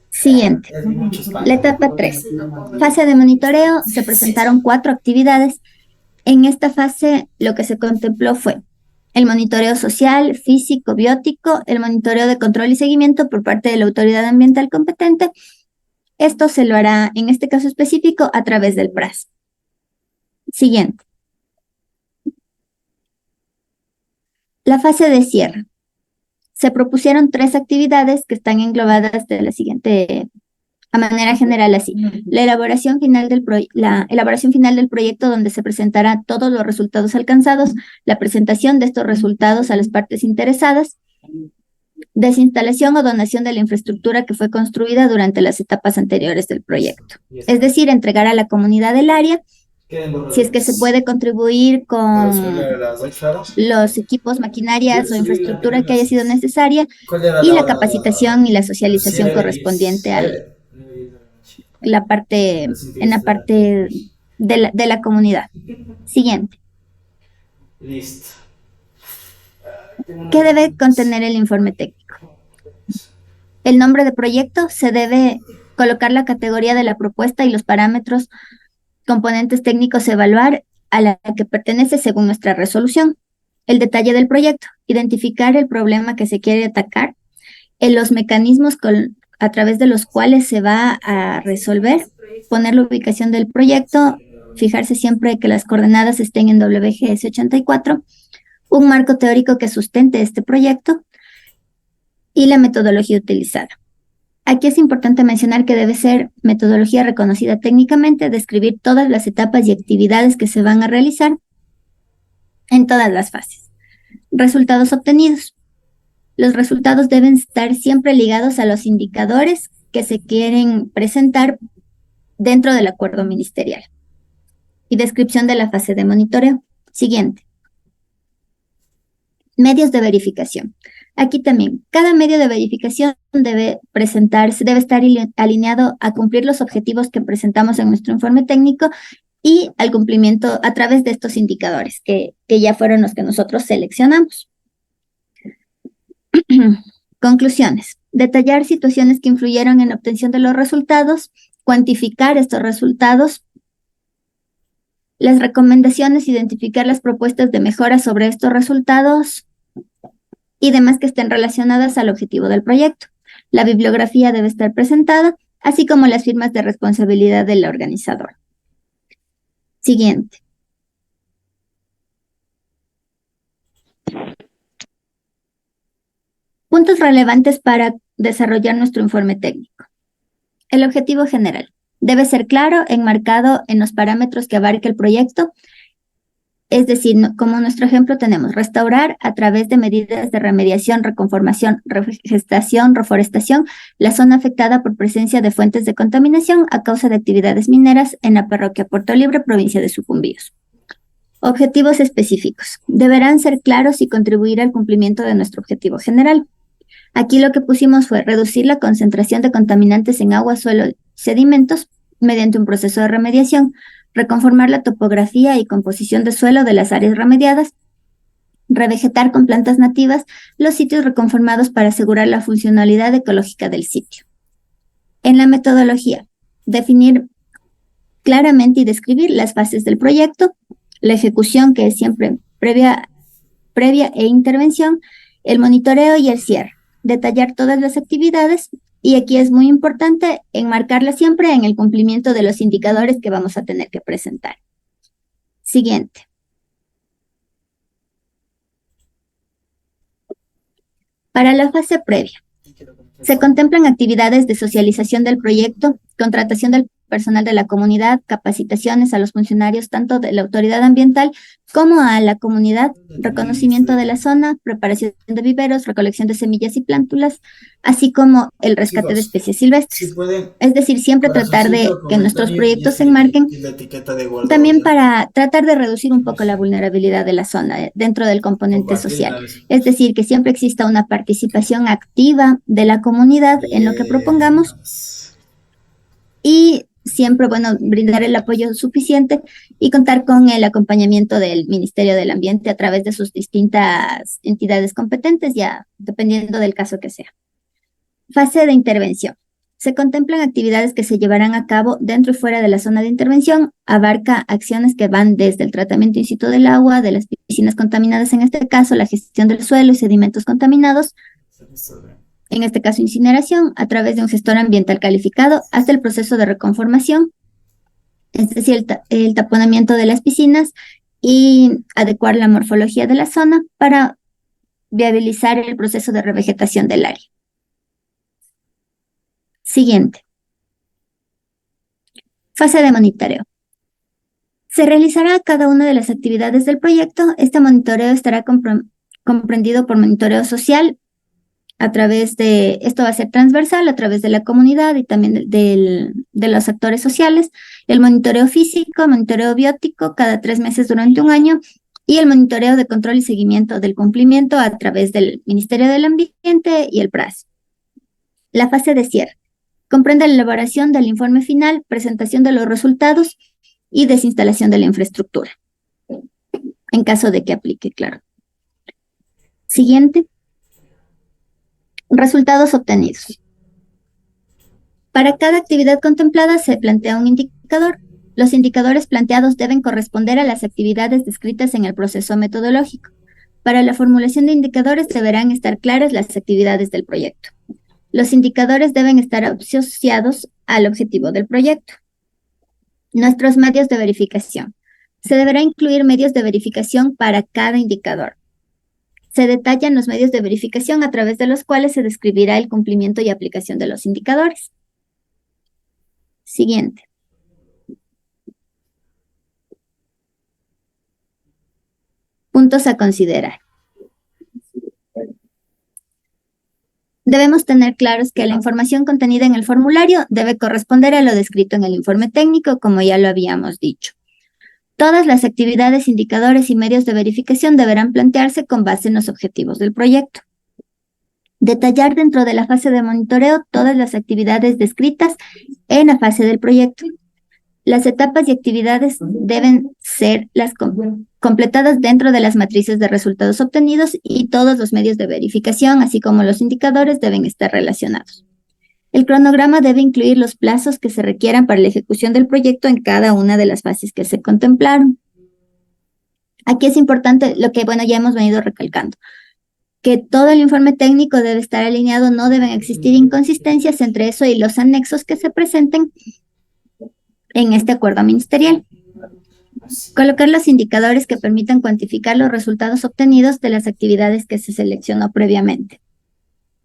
Siguiente. La etapa 3. Fase de monitoreo. Se presentaron 4 actividades. En esta fase lo que se contempló fue el monitoreo social, físico, biótico, el monitoreo de control y seguimiento por parte de la autoridad ambiental competente. Esto se lo hará, en este caso específico, a través del PRAS. Siguiente. La fase de cierre. Se propusieron 3 actividades que están englobadas de la siguiente a manera general así. La elaboración final del proyecto, donde se presentará todos los resultados alcanzados, la presentación de estos resultados a las partes interesadas, desinstalación o donación de la infraestructura que fue construida durante las etapas anteriores del proyecto. Es decir, entregar a la comunidad del área, si es que se puede contribuir con los equipos, maquinarias o infraestructura que haya sido necesaria, y la capacitación y la socialización correspondiente a la parte de la comunidad. Siguiente. Listo. ¿Qué debe contener el informe técnico? El nombre de proyecto, se debe colocar la categoría de la propuesta y los parámetros, componentes técnicos a evaluar a la que pertenece según nuestra resolución. El detalle del proyecto, identificar el problema que se quiere atacar, los mecanismos a través de los cuales se va a resolver, poner la ubicación del proyecto, fijarse siempre que las coordenadas estén en WGS 84, un marco teórico que sustente este proyecto y la metodología utilizada. Aquí es importante mencionar que debe ser metodología reconocida técnicamente, describir todas las etapas y actividades que se van a realizar en todas las fases. Resultados obtenidos. Los resultados deben estar siempre ligados a los indicadores que se quieren presentar dentro del acuerdo ministerial. Y descripción de la fase de monitoreo. Siguiente. Medios de verificación. Aquí también, cada medio de verificación debe presentarse, debe estar alineado a cumplir los objetivos que presentamos en nuestro informe técnico y al cumplimiento a través de estos indicadores que ya fueron los que nosotros seleccionamos. Conclusiones. Detallar situaciones que influyeron en la obtención de los resultados, cuantificar estos resultados, las recomendaciones, identificar las propuestas de mejora sobre estos resultados, y demás que estén relacionadas al objetivo del proyecto. La bibliografía debe estar presentada, así como las firmas de responsabilidad del organizador. Siguiente. Puntos relevantes para desarrollar nuestro informe técnico. El objetivo general debe ser claro, enmarcado en los parámetros que abarca el proyecto. Es decir, como nuestro ejemplo tenemos restaurar a través de medidas de remediación, reconformación, regestación, reforestación, la zona afectada por presencia de fuentes de contaminación a causa de actividades mineras en la parroquia Puerto Libre, provincia de Sucumbíos. Objetivos específicos. Deberán ser claros y contribuir al cumplimiento de nuestro objetivo general. Aquí lo que pusimos fue reducir la concentración de contaminantes en agua, suelo y sedimentos mediante un proceso de remediación, reconformar la topografía y composición de suelo de las áreas remediadas, revegetar con plantas nativas los sitios reconformados para asegurar la funcionalidad ecológica del sitio. En la metodología, definir claramente y describir las fases del proyecto, la ejecución, que es siempre previa e intervención, el monitoreo y el cierre, detallar todas las actividades. Y aquí es muy importante enmarcarla siempre en el cumplimiento de los indicadores que vamos a tener que presentar. Siguiente. Para la fase previa, se contemplan actividades de socialización del proyecto, contratación del personal de la comunidad, capacitaciones a los funcionarios tanto de la autoridad ambiental como a la comunidad, reconocimiento de la zona, preparación de viveros, recolección de semillas y plántulas, así como el rescate de especies silvestres. Es decir, siempre tratar de que nuestros proyectos se enmarquen también para tratar de reducir un poco la vulnerabilidad de la zona dentro del componente social. Es decir, que siempre exista una participación activa de la comunidad en lo que propongamos y siempre, brindar el apoyo suficiente y contar con el acompañamiento del Ministerio del Ambiente a través de sus distintas entidades competentes, ya dependiendo del caso que sea. Fase de intervención. Se contemplan actividades que se llevarán a cabo dentro y fuera de la zona de intervención. Abarca acciones que van desde el tratamiento in situ del agua, de las piscinas contaminadas en este caso, la gestión del suelo y sedimentos contaminados, en este caso incineración, a través de un gestor ambiental calificado, hasta el proceso de reconformación, es decir, el taponamiento de las piscinas y adecuar la morfología de la zona para viabilizar el proceso de revegetación del área. Siguiente. Fase de monitoreo. Se realizará cada una de las actividades del proyecto. Este monitoreo estará comprendido por monitoreo social, a través de, esto va a ser transversal, a través de la comunidad y también de los actores sociales, el monitoreo físico, monitoreo biótico cada 3 meses durante un año y el monitoreo de control y seguimiento del cumplimiento a través del Ministerio del Ambiente y el PRAS. La fase de cierre comprende la elaboración del informe final, presentación de los resultados y desinstalación de la infraestructura, en caso de que aplique, claro. Siguiente. Resultados obtenidos. Para cada actividad contemplada se plantea un indicador. Los indicadores planteados deben corresponder a las actividades descritas en el proceso metodológico. Para la formulación de indicadores deberán estar claras las actividades del proyecto. Los indicadores deben estar asociados al objetivo del proyecto. Nuestros medios de verificación. Se deberá incluir medios de verificación para cada indicador. Se detallan los medios de verificación a través de los cuales se describirá el cumplimiento y aplicación de los indicadores. Siguiente. Puntos a considerar. Debemos tener claros que la información contenida en el formulario debe corresponder a lo descrito en el informe técnico, como ya lo habíamos dicho. Todas las actividades, indicadores y medios de verificación deberán plantearse con base en los objetivos del proyecto. Detallar dentro de la fase de monitoreo todas las actividades descritas en la fase del proyecto. Las etapas y actividades deben ser las completadas dentro de las matrices de resultados obtenidos y todos los medios de verificación, así como los indicadores, deben estar relacionados. El cronograma debe incluir los plazos que se requieran para la ejecución del proyecto en cada una de las fases que se contemplaron. Aquí es importante lo que, ya hemos venido recalcando. que todo el informe técnico debe estar alineado, no deben existir inconsistencias entre eso y los anexos que se presenten en este acuerdo ministerial. Colocar los indicadores que permitan cuantificar los resultados obtenidos de las actividades que se seleccionó previamente.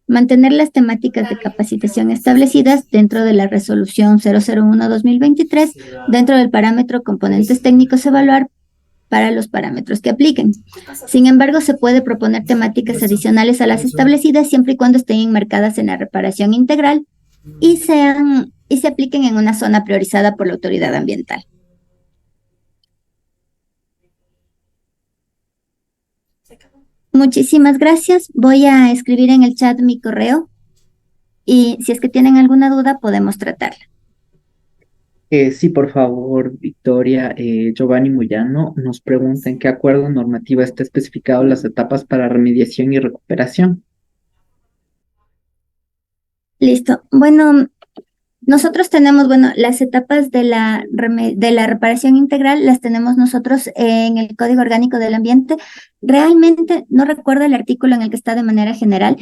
Mantener las temáticas de capacitación establecidas dentro de la resolución 001-2023, dentro del parámetro componentes técnicos evaluar para los parámetros que apliquen. Sin embargo, se puede proponer temáticas adicionales a las establecidas siempre y cuando estén enmarcadas en la reparación integral y se apliquen en una zona priorizada por la autoridad ambiental. Muchísimas gracias. Voy a escribir en el chat mi correo y si es que tienen alguna duda podemos tratarla. Sí, por favor, Victoria. Giovanni Moyano nos pregunta en qué acuerdo normativo está especificado las etapas para remediación y recuperación. Listo. Bueno, nosotros tenemos, las etapas de la reparación integral las tenemos nosotros en el Código Orgánico del Ambiente. Realmente no recuerdo el artículo en el que está de manera general.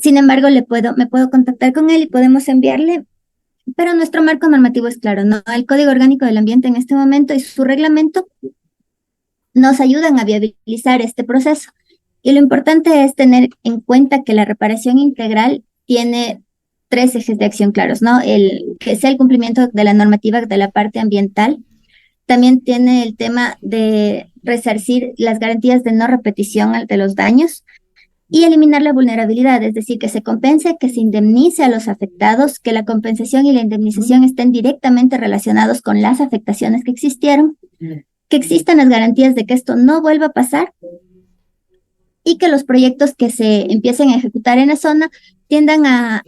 Sin embargo, me puedo contactar con él y podemos enviarle. Pero nuestro marco normativo es claro, ¿no? El Código Orgánico del Ambiente en este momento y su reglamento nos ayudan a viabilizar este proceso. Y lo importante es tener en cuenta que la reparación integral tiene 3 ejes de acción claros, ¿no? Que sea el cumplimiento de la normativa de la parte ambiental. También tiene el tema de resarcir las garantías de no repetición de los daños y eliminar la vulnerabilidad, es decir, que se compense, que se indemnice a los afectados, que la compensación y la indemnización estén directamente relacionados con las afectaciones que existieron, que existan las garantías de que esto no vuelva a pasar y que los proyectos que se empiecen a ejecutar en la zona tiendan a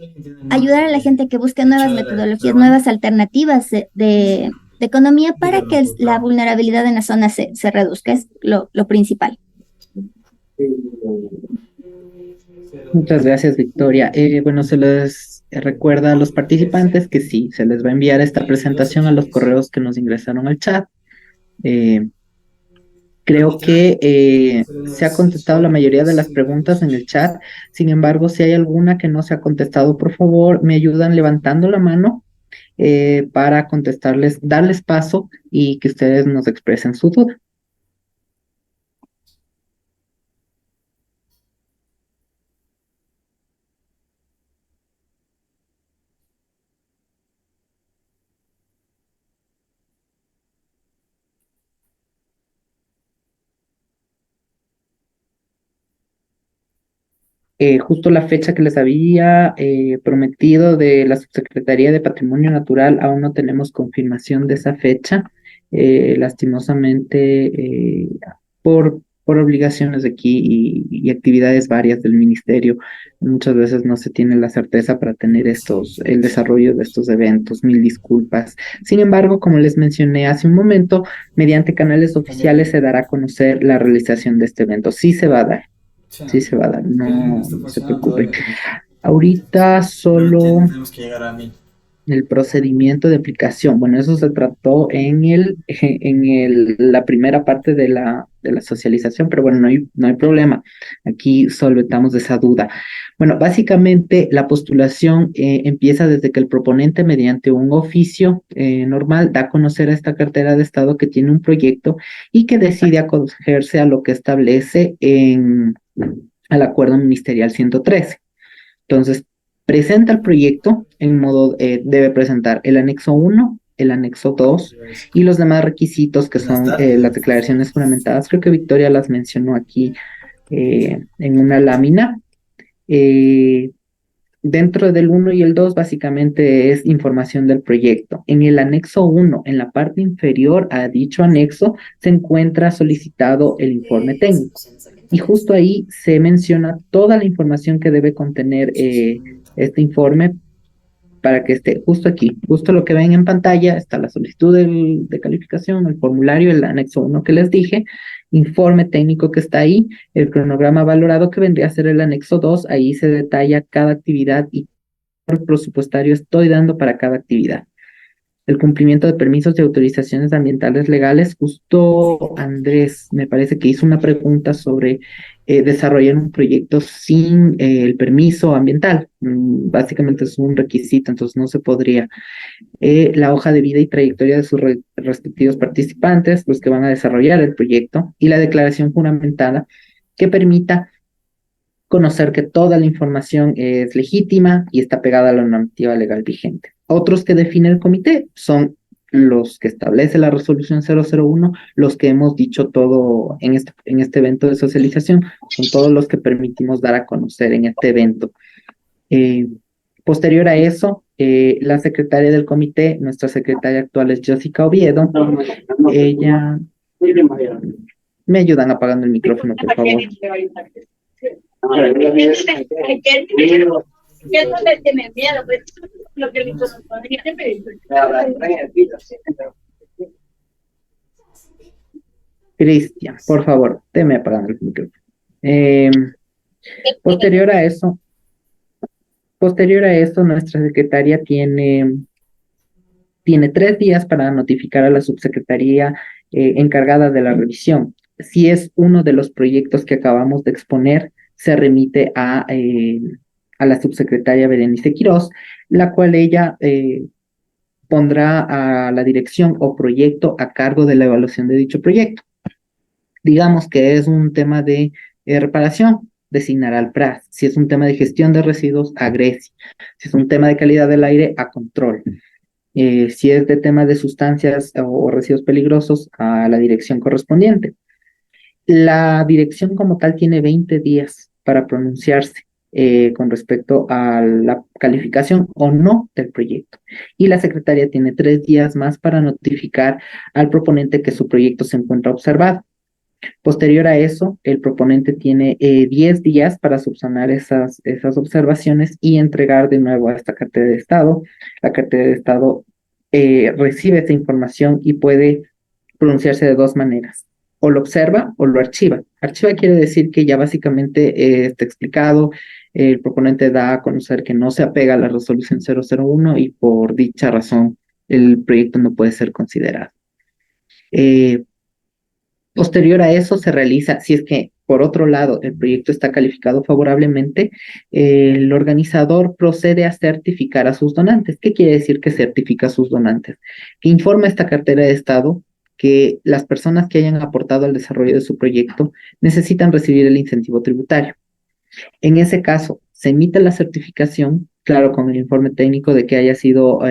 ayudar a la gente que busque nuevas metodologías, nuevas alternativas de economía para que la vulnerabilidad en la zona se reduzca, es lo principal. Muchas gracias, Victoria. Bueno, se les recuerda a los participantes que sí, se les va a enviar esta presentación a los correos que nos ingresaron al chat. Creo que se ha contestado la mayoría de las preguntas en el chat. Sin embargo, si hay alguna que no se ha contestado, por favor, me ayudan levantando la mano para contestarles, darles paso y que ustedes nos expresen su duda. Justo la fecha que les había prometido de la Subsecretaría de Patrimonio Natural, aún no tenemos confirmación de esa fecha. Lastimosamente, por obligaciones de aquí y actividades varias del ministerio, muchas veces no se tiene la certeza para tener el desarrollo de estos eventos. Mil disculpas. Sin embargo, como les mencioné hace un momento, mediante canales oficiales se dará a conocer la realización de este evento. Sí se va a dar. Sí se va a dar, no se preocupen. Ahorita solo el procedimiento de aplicación. Bueno, eso se trató en la primera parte de la socialización, pero bueno, no hay problema. Aquí solventamos esa duda. Bueno, básicamente la postulación empieza desde que el proponente, mediante un oficio normal, da a conocer a esta cartera de Estado que tiene un proyecto y que decide acogerse a lo que establece al Acuerdo Ministerial 113. Entonces, presenta el proyecto debe presentar el anexo 1, el anexo 2 y los demás requisitos que son las declaraciones fundamentadas. Creo que Victoria las mencionó aquí en una lámina. Dentro del 1 y el 2 básicamente es información del proyecto. En el anexo 1, en la parte inferior a dicho anexo, se encuentra solicitado el informe técnico. Y justo ahí se menciona toda la información que debe contener este informe para que esté justo aquí, justo lo que ven en pantalla, está la solicitud de calificación, el formulario, el anexo 1 que les dije, informe técnico que está ahí, el cronograma valorado que vendría a ser el anexo 2, ahí se detalla cada actividad y el presupuestario estoy dando para cada actividad. El cumplimiento de permisos y autorizaciones ambientales legales, justo Andrés me parece que hizo una pregunta sobre desarrollar un proyecto sin el permiso ambiental. Básicamente es un requisito, entonces no se podría. La hoja de vida y trayectoria de sus respectivos participantes, los que van a desarrollar el proyecto, y la declaración juramentada que permita conocer que toda la información es legítima y está pegada a la normativa legal vigente. Otros que define el comité son los que establece la resolución 001, los que hemos dicho todo en este evento de socialización, son todos los que permitimos dar a conocer en este evento. Posterior a eso, la secretaria del comité, nuestra secretaria actual es Jessica Oviedo. Ella... Me ayudan apagando el micrófono, por favor. Cristian, por favor, teme apagando el micrófono. Posterior a eso, nuestra secretaria tiene 3 días para notificar a la subsecretaría encargada de la revisión. Si es uno de los proyectos que acabamos de exponer, se remite a la subsecretaria Berenice Quirós, la cual ella pondrá a la dirección o proyecto a cargo de la evaluación de dicho proyecto. Digamos que es un tema de reparación, designará al PRAS. Si es un tema de gestión de residuos, a Grecia. Si es un tema de calidad del aire, a control. Si es de tema de sustancias o residuos peligrosos, a la dirección correspondiente. La dirección como tal tiene 20 días para pronunciarse con respecto a la calificación o no del proyecto. Y la secretaria tiene 3 días más para notificar al proponente que su proyecto se encuentra observado. Posterior a eso, el proponente tiene 10 días para subsanar esas observaciones y entregar de nuevo a esta cartera de Estado. La cartera de Estado recibe esta información y puede pronunciarse de 2 maneras. O lo observa o lo archiva. Archiva quiere decir que ya básicamente está explicado, el proponente da a conocer que no se apega a la resolución 001 y por dicha razón el proyecto no puede ser considerado. Posterior a eso se realiza, si es que por otro lado el proyecto está calificado favorablemente, el organizador procede a certificar a sus donantes. ¿Qué quiere decir que certifica a sus donantes? Que informa esta cartera de Estado que las personas que hayan aportado al desarrollo de su proyecto necesitan recibir el incentivo tributario. En ese caso, se emite la certificación, claro, con el informe técnico de que haya sido,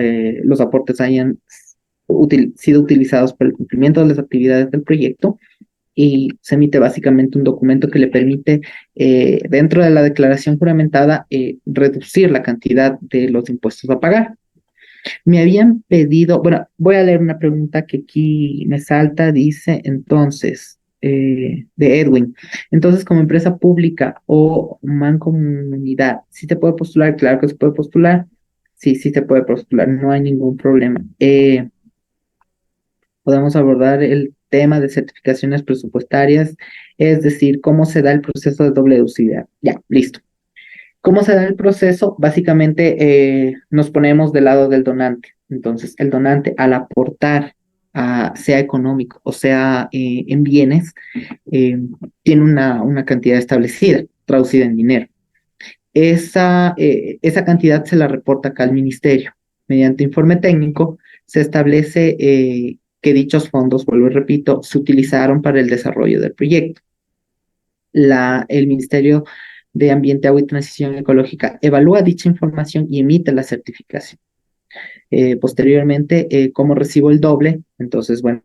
los aportes hayan sido utilizados para el cumplimiento de las actividades del proyecto, y se emite básicamente un documento que le permite, dentro de la declaración juramentada, reducir la cantidad de los impuestos a pagar. Me habían pedido, bueno, voy a leer una pregunta que aquí me salta, dice entonces, de Edwin. Entonces, como empresa pública o mancomunidad, ¿sí se puede postular? Claro que se puede postular. Sí, sí se puede postular, no hay ningún problema. Podemos abordar el tema de certificaciones presupuestarias, es decir, cómo se da el proceso de doble deducibilidad. Ya, listo. ¿Cómo se da el proceso? Básicamente nos ponemos del lado del donante. Entonces, el donante al aportar, sea económico o sea en bienes, tiene una cantidad establecida, traducida en dinero. Esa cantidad se la reporta acá al ministerio. Mediante informe técnico se establece que dichos fondos, vuelvo y repito, se utilizaron para el desarrollo del proyecto. El Ministerio de Ambiente, Agua y Transición Ecológica evalúa dicha información y emite la certificación. Posteriormente, ¿cómo recibo el doble? Entonces, bueno,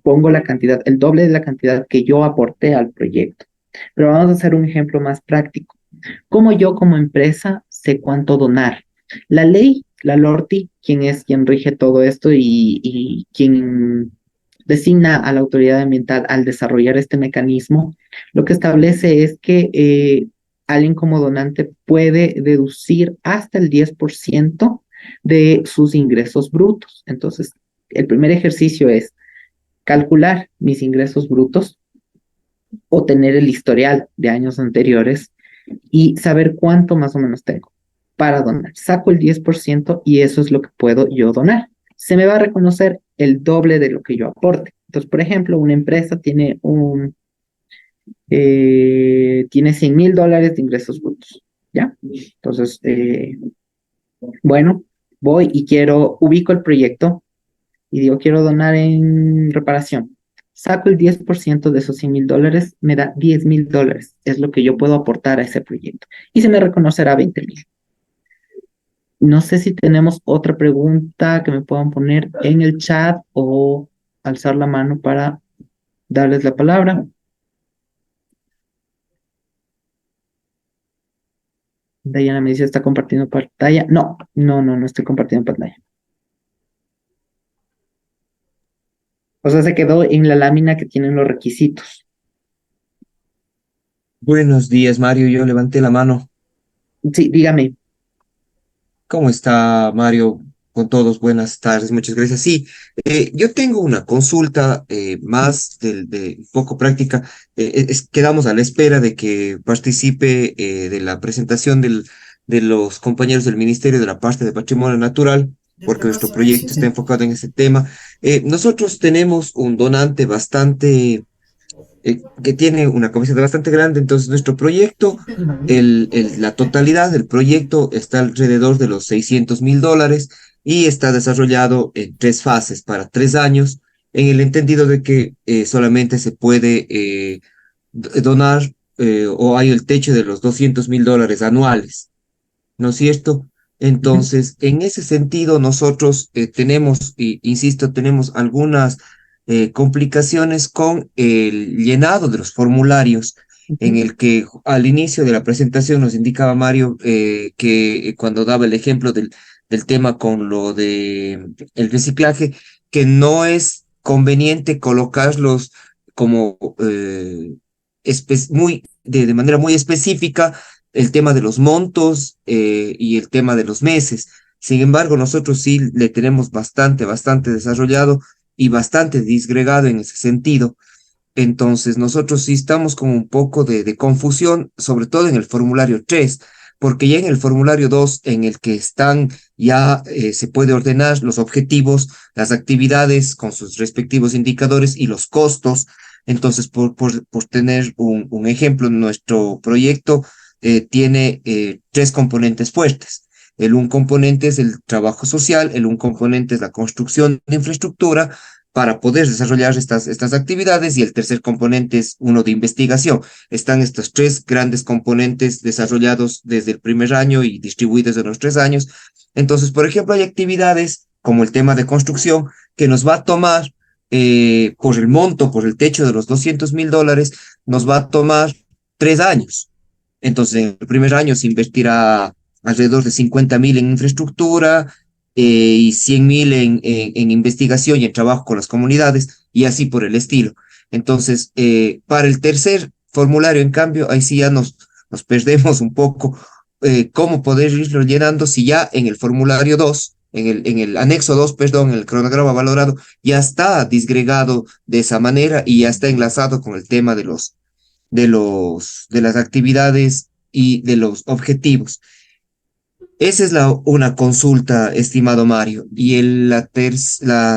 pongo la cantidad, el doble de la cantidad que yo aporté al proyecto. Pero vamos a hacer un ejemplo más práctico. ¿Cómo yo como empresa sé cuánto donar? La ley, la LORTI, quien rige todo esto y quien designa a la autoridad ambiental al desarrollar este mecanismo, lo que establece es que alguien como donante puede deducir hasta el 10% de sus ingresos brutos. Entonces, el primer ejercicio es calcular mis ingresos brutos o tener el historial de años anteriores y saber cuánto más o menos tengo para donar. Saco el 10% y eso es lo que puedo yo donar. Se me va a reconocer el doble de lo que yo aporte. Entonces, por ejemplo, una empresa tiene tiene $100,000 de ingresos brutos, ¿ya? Entonces, bueno, voy y ubico el proyecto y digo, quiero donar en reparación. Saco el 10% de esos $100,000, me da $10,000, es lo que yo puedo aportar a ese proyecto. Y se me reconocerá 20,000. No sé si tenemos otra pregunta que me puedan poner en el chat o alzar la mano para darles la palabra. Diana me dice, ¿está compartiendo pantalla? No, no, no, no estoy compartiendo pantalla. O sea, se quedó en la lámina que tienen los requisitos. Buenos días, Mario. Yo levanté la mano. Sí, dígame. ¿Cómo está, Mario? Con todos, buenas tardes, muchas gracias. Sí, yo tengo una consulta más de poco práctica. Quedamos a la espera de que participe de la presentación de los compañeros del Ministerio de la parte de Patrimonio Natural, porque nuestro proyecto está enfocado en ese tema. Nosotros tenemos un donante bastante que tiene una capacidad bastante grande. Entonces, nuestro proyecto, la totalidad del proyecto está alrededor de los $600,000 y está desarrollado en 3 fases para 3 años, en el entendido de que solamente se puede donar o hay el techo de los $200,000 anuales, ¿no es cierto? Ujú, Entonces, en ese sentido, nosotros tenemos, y, insisto, tenemos algunas complicaciones con el llenado de los formularios, en ujú, el que al inicio de la presentación nos indicaba Mario que cuando daba el ejemplo del tema con lo de el reciclaje, que no es conveniente colocarlos como de manera muy específica el tema de los montos y el tema de los meses. Sin embargo, nosotros sí le tenemos bastante desarrollado y bastante disgregado en ese sentido. Entonces, nosotros sí estamos con un poco de confusión, sobre todo en el formulario 3, porque ya en el formulario 2, en el que están, ya se puede ordenar los objetivos, las actividades con sus respectivos indicadores y los costos. Entonces, por tener un ejemplo, nuestro proyecto tiene 3 componentes fuertes. Un componente es el trabajo social, un componente es la construcción de infraestructura para poder desarrollar estas actividades, y el tercer componente es uno de investigación. Están estos 3 grandes componentes desarrollados desde el primer año y distribuidos en los 3 años. Entonces, por ejemplo, hay actividades como el tema de construcción que nos va a tomar, por el monto, por el techo de los $200,000, nos va a tomar 3 años. Entonces, en el primer año se invertirá alrededor de 50,000 en infraestructura, y 100,000 en investigación y en trabajo con las comunidades, y así por el estilo. Entonces, para el tercer formulario, en cambio, ahí sí ya nos perdemos un poco cómo poder irlo llenando si ya en el formulario 2, en el anexo 2, perdón, en el cronograma valorado, ya está disgregado de esa manera y ya está enlazado con el tema de las actividades y de los objetivos. Esa es una consulta, estimado Mario. Y la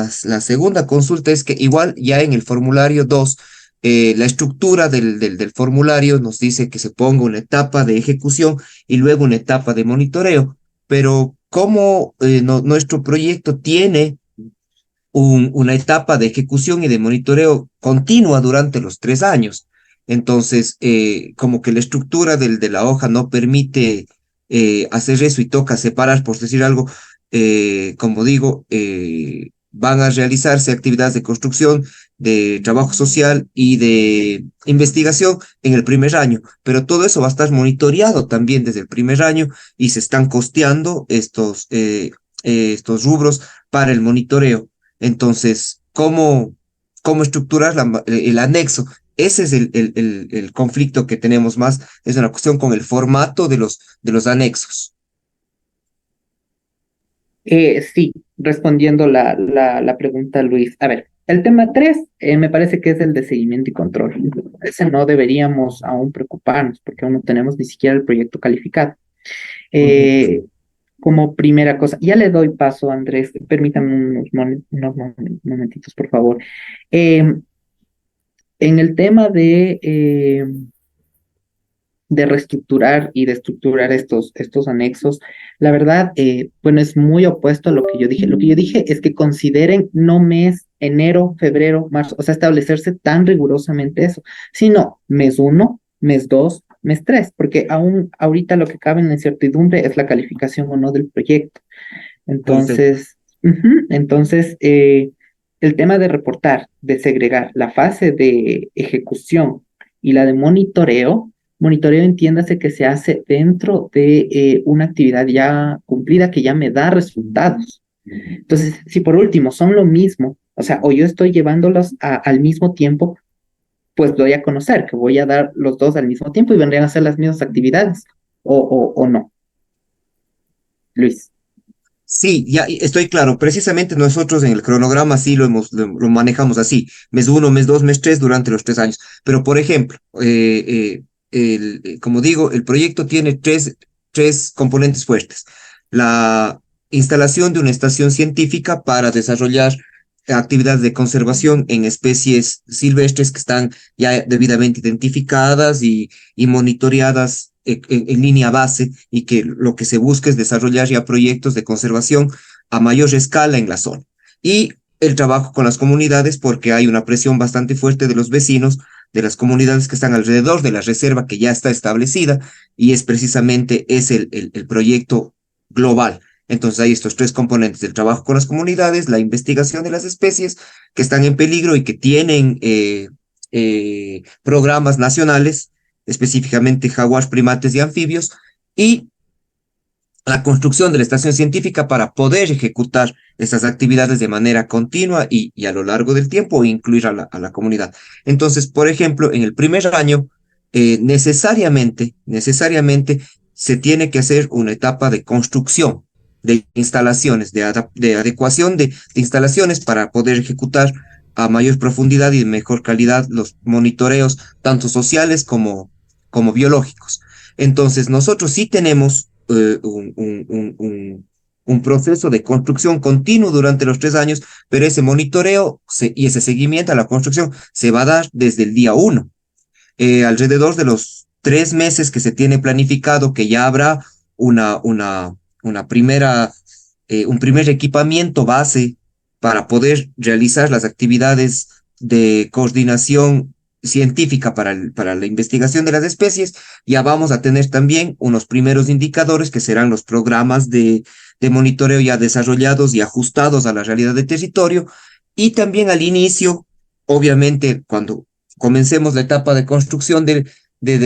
segunda consulta es que igual ya en el formulario 2, la estructura del formulario nos dice que se ponga una etapa de ejecución y luego una etapa de monitoreo. Pero como nuestro proyecto tiene una etapa de ejecución y de monitoreo continua durante los 3 años. Entonces, como que la estructura de la hoja no permite hacer eso y toca separar, por decir algo, como digo, van a realizarse actividades de construcción, de trabajo social y de investigación en el primer año, pero todo eso va a estar monitoreado también desde el primer año y se están costeando estos rubros para el monitoreo. Entonces, ¿cómo estructurar el anexo? Ese es el conflicto que tenemos más, es una cuestión con el formato de los anexos. Sí, respondiendo la pregunta, Luis. A ver, el tema 3 me parece que es el de seguimiento y control. Ese no deberíamos aún preocuparnos porque aún no tenemos ni siquiera el proyecto calificado. Eh, Como primera cosa, ya le doy paso, Andrés, permítame unos momentitos, por favor. Eh, En el tema de reestructurar y de estructurar estos anexos, la verdad, bueno, es muy opuesto a lo que yo dije. Lo que yo dije es que consideren no mes, enero, febrero, marzo, o sea, establecerse tan rigurosamente eso, sino mes uno, mes dos, mes tres, porque aún ahorita lo que cabe en la incertidumbre es la calificación o no del proyecto. Perfecto. Entonces, el tema de reportar, de segregar la fase de ejecución y la de monitoreo entiéndase que se hace dentro de una actividad ya cumplida que ya me da resultados. Entonces, si por último son lo mismo, o sea, o yo estoy llevándolos al mismo tiempo, pues doy a conocer que voy a dar los dos al mismo tiempo y vendrían a ser las mismas actividades, o no, Luis. Sí, ya estoy claro. Precisamente nosotros en el cronograma sí lo manejamos así. Mes uno, mes dos, mes tres durante los 3 años. Pero, por ejemplo, como digo, el proyecto tiene tres componentes fuertes. La instalación de una estación científica para desarrollar actividades de conservación en especies silvestres que están ya debidamente identificadas y monitoreadas en línea base, y que lo que se busca es desarrollar ya proyectos de conservación a mayor escala en la zona. Y el trabajo con las comunidades, porque hay una presión bastante fuerte de los vecinos, de las comunidades que están alrededor de la reserva que ya está establecida, y es precisamente el proyecto global. Entonces hay estos tres componentes: el trabajo con las comunidades, la investigación de las especies que están en peligro y que tienen programas nacionales, específicamente jaguars, primates y anfibios, y la construcción de la estación científica para poder ejecutar estas actividades de manera continua y a lo largo del tiempo, e incluir a la comunidad. Entonces, por ejemplo, en el primer año, necesariamente se tiene que hacer una etapa de construcción de instalaciones, de adecuación de instalaciones para poder ejecutar a mayor profundidad y de mejor calidad los monitoreos, tanto sociales como biológicos. Entonces, nosotros sí tenemos un proceso de construcción continuo durante los 3 años, pero ese monitoreo y ese seguimiento a la construcción se va a dar desde el día uno. Alrededor de los 3 meses que se tiene planificado, que ya habrá una primera, un primer equipamiento base para poder realizar las actividades de coordinación científica para la investigación de las especies. Ya vamos a tener también unos primeros indicadores que serán los programas de monitoreo ya desarrollados y ajustados a la realidad del territorio. Y también al inicio, obviamente, cuando comencemos la etapa de construcción de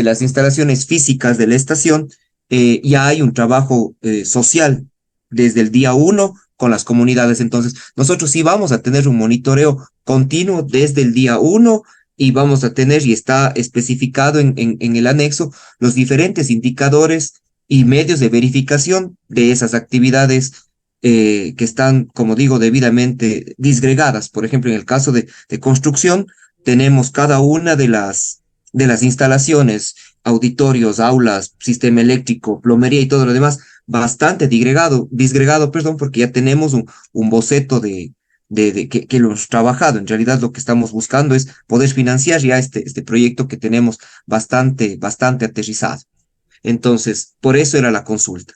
las instalaciones físicas de la estación, ya hay un trabajo social desde el día uno con las comunidades. Entonces, nosotros sí vamos a tener un monitoreo continuo desde el día uno, y vamos a tener, y está especificado en el anexo, los diferentes indicadores y medios de verificación de esas actividades que están, como digo, debidamente disgregadas. Por ejemplo, en el caso de construcción, tenemos cada una de las instalaciones, auditorios, aulas, sistema eléctrico, plomería y todo lo demás, bastante disgregado, perdón, porque ya tenemos un boceto que lo hemos trabajado. En realidad lo que estamos buscando es poder financiar ya este proyecto que tenemos bastante aterrizado. Entonces, por eso era la consulta.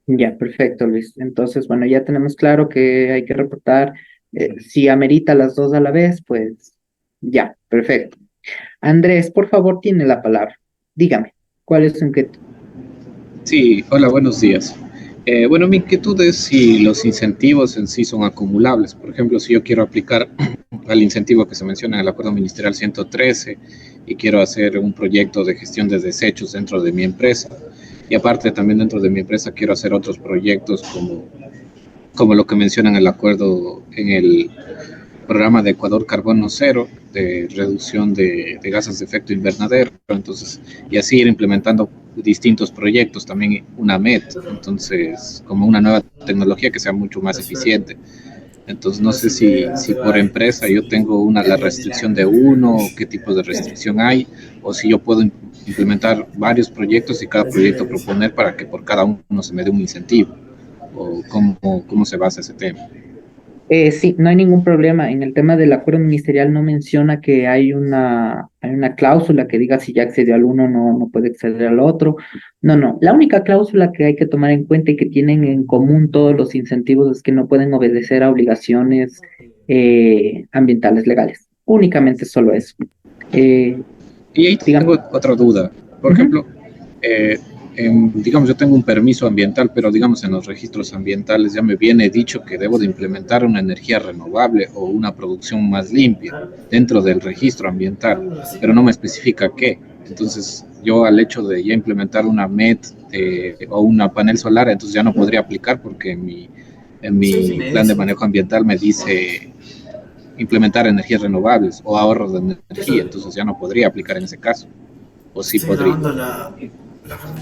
Ya, perfecto, Luis. Entonces, bueno, ya tenemos claro que hay que reportar. Si amerita las dos a la vez, pues ya, perfecto. Andrés, por favor, tiene la palabra. Dígame, ¿cuál es su inquietud? Sí, hola, buenos días. Bueno, mi inquietud es si los incentivos en sí son acumulables. Por ejemplo, si yo quiero aplicar al incentivo que se menciona en el Acuerdo Ministerial 113 y quiero hacer un proyecto de gestión de desechos dentro de mi empresa, y aparte también dentro de mi empresa quiero hacer otros proyectos como lo que menciona en el acuerdo, en el programa de Ecuador Carbono Cero, de reducción de gases de efecto invernadero. Entonces, y así ir implementando distintos proyectos, también una MET, entonces, como una nueva tecnología que sea mucho más eficiente. Entonces, no sé si por empresa yo tengo la restricción de uno, o qué tipo de restricción hay, o si yo puedo implementar varios proyectos y cada proyecto proponer para que por cada uno se me dé un incentivo, o cómo se basa ese tema. Sí, no hay ningún problema. En el tema del acuerdo ministerial no menciona que hay una cláusula que diga si ya accedió al uno no puede acceder al otro. No, no. La única cláusula que hay que tomar en cuenta y que tienen en común todos los incentivos es que no pueden obedecer a obligaciones ambientales legales. Únicamente solo eso. Y ahí Digamos, tengo otra duda. Por ejemplo, digamos, yo tengo un permiso ambiental, pero digamos en los registros ambientales ya me viene dicho que debo de implementar una energía renovable o una producción más limpia dentro del registro ambiental, pero no me especifica qué. Entonces, yo al hecho de ya implementar una MET o una panel solar, entonces ya no podría aplicar porque en mi plan de manejo ambiental me dice implementar energías renovables o ahorros de energía, entonces ya no podría aplicar en ese caso, o sí Estoy podría. grabando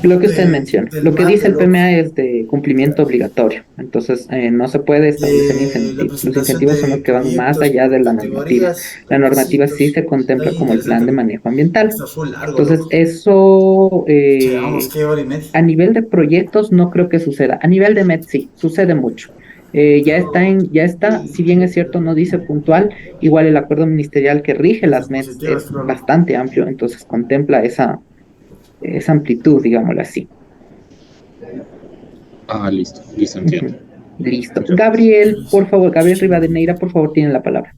lo que usted menciona. del Lo que dice mate, el loco. PMA es de cumplimiento obligatorio. Entonces, no se puede establecer La incentivos. Los presentación incentivos son de los que van más proyectos allá de por la normativa. categorías, La normativa sí requisitos. se Está contempla bien como el plan interesante, de loco. manejo ambiental. Está full largo, Entonces, loco. eso Che, vamos, ¿qué hora y media? a nivel de proyectos no creo que suceda. A nivel de MET sí, sucede mucho. Ya está, si bien es cierto, no dice puntual, igual el acuerdo ministerial que rige las METs Diapositivas, es creo, loco. bastante amplio, entonces contempla esa amplitud, digámoslo así. Ah, listo, listo, entiendo. Ujú. Listo. Muchas gracias. Gabriel, por favor, Gabriel Rivadeneira, por favor, tiene la palabra.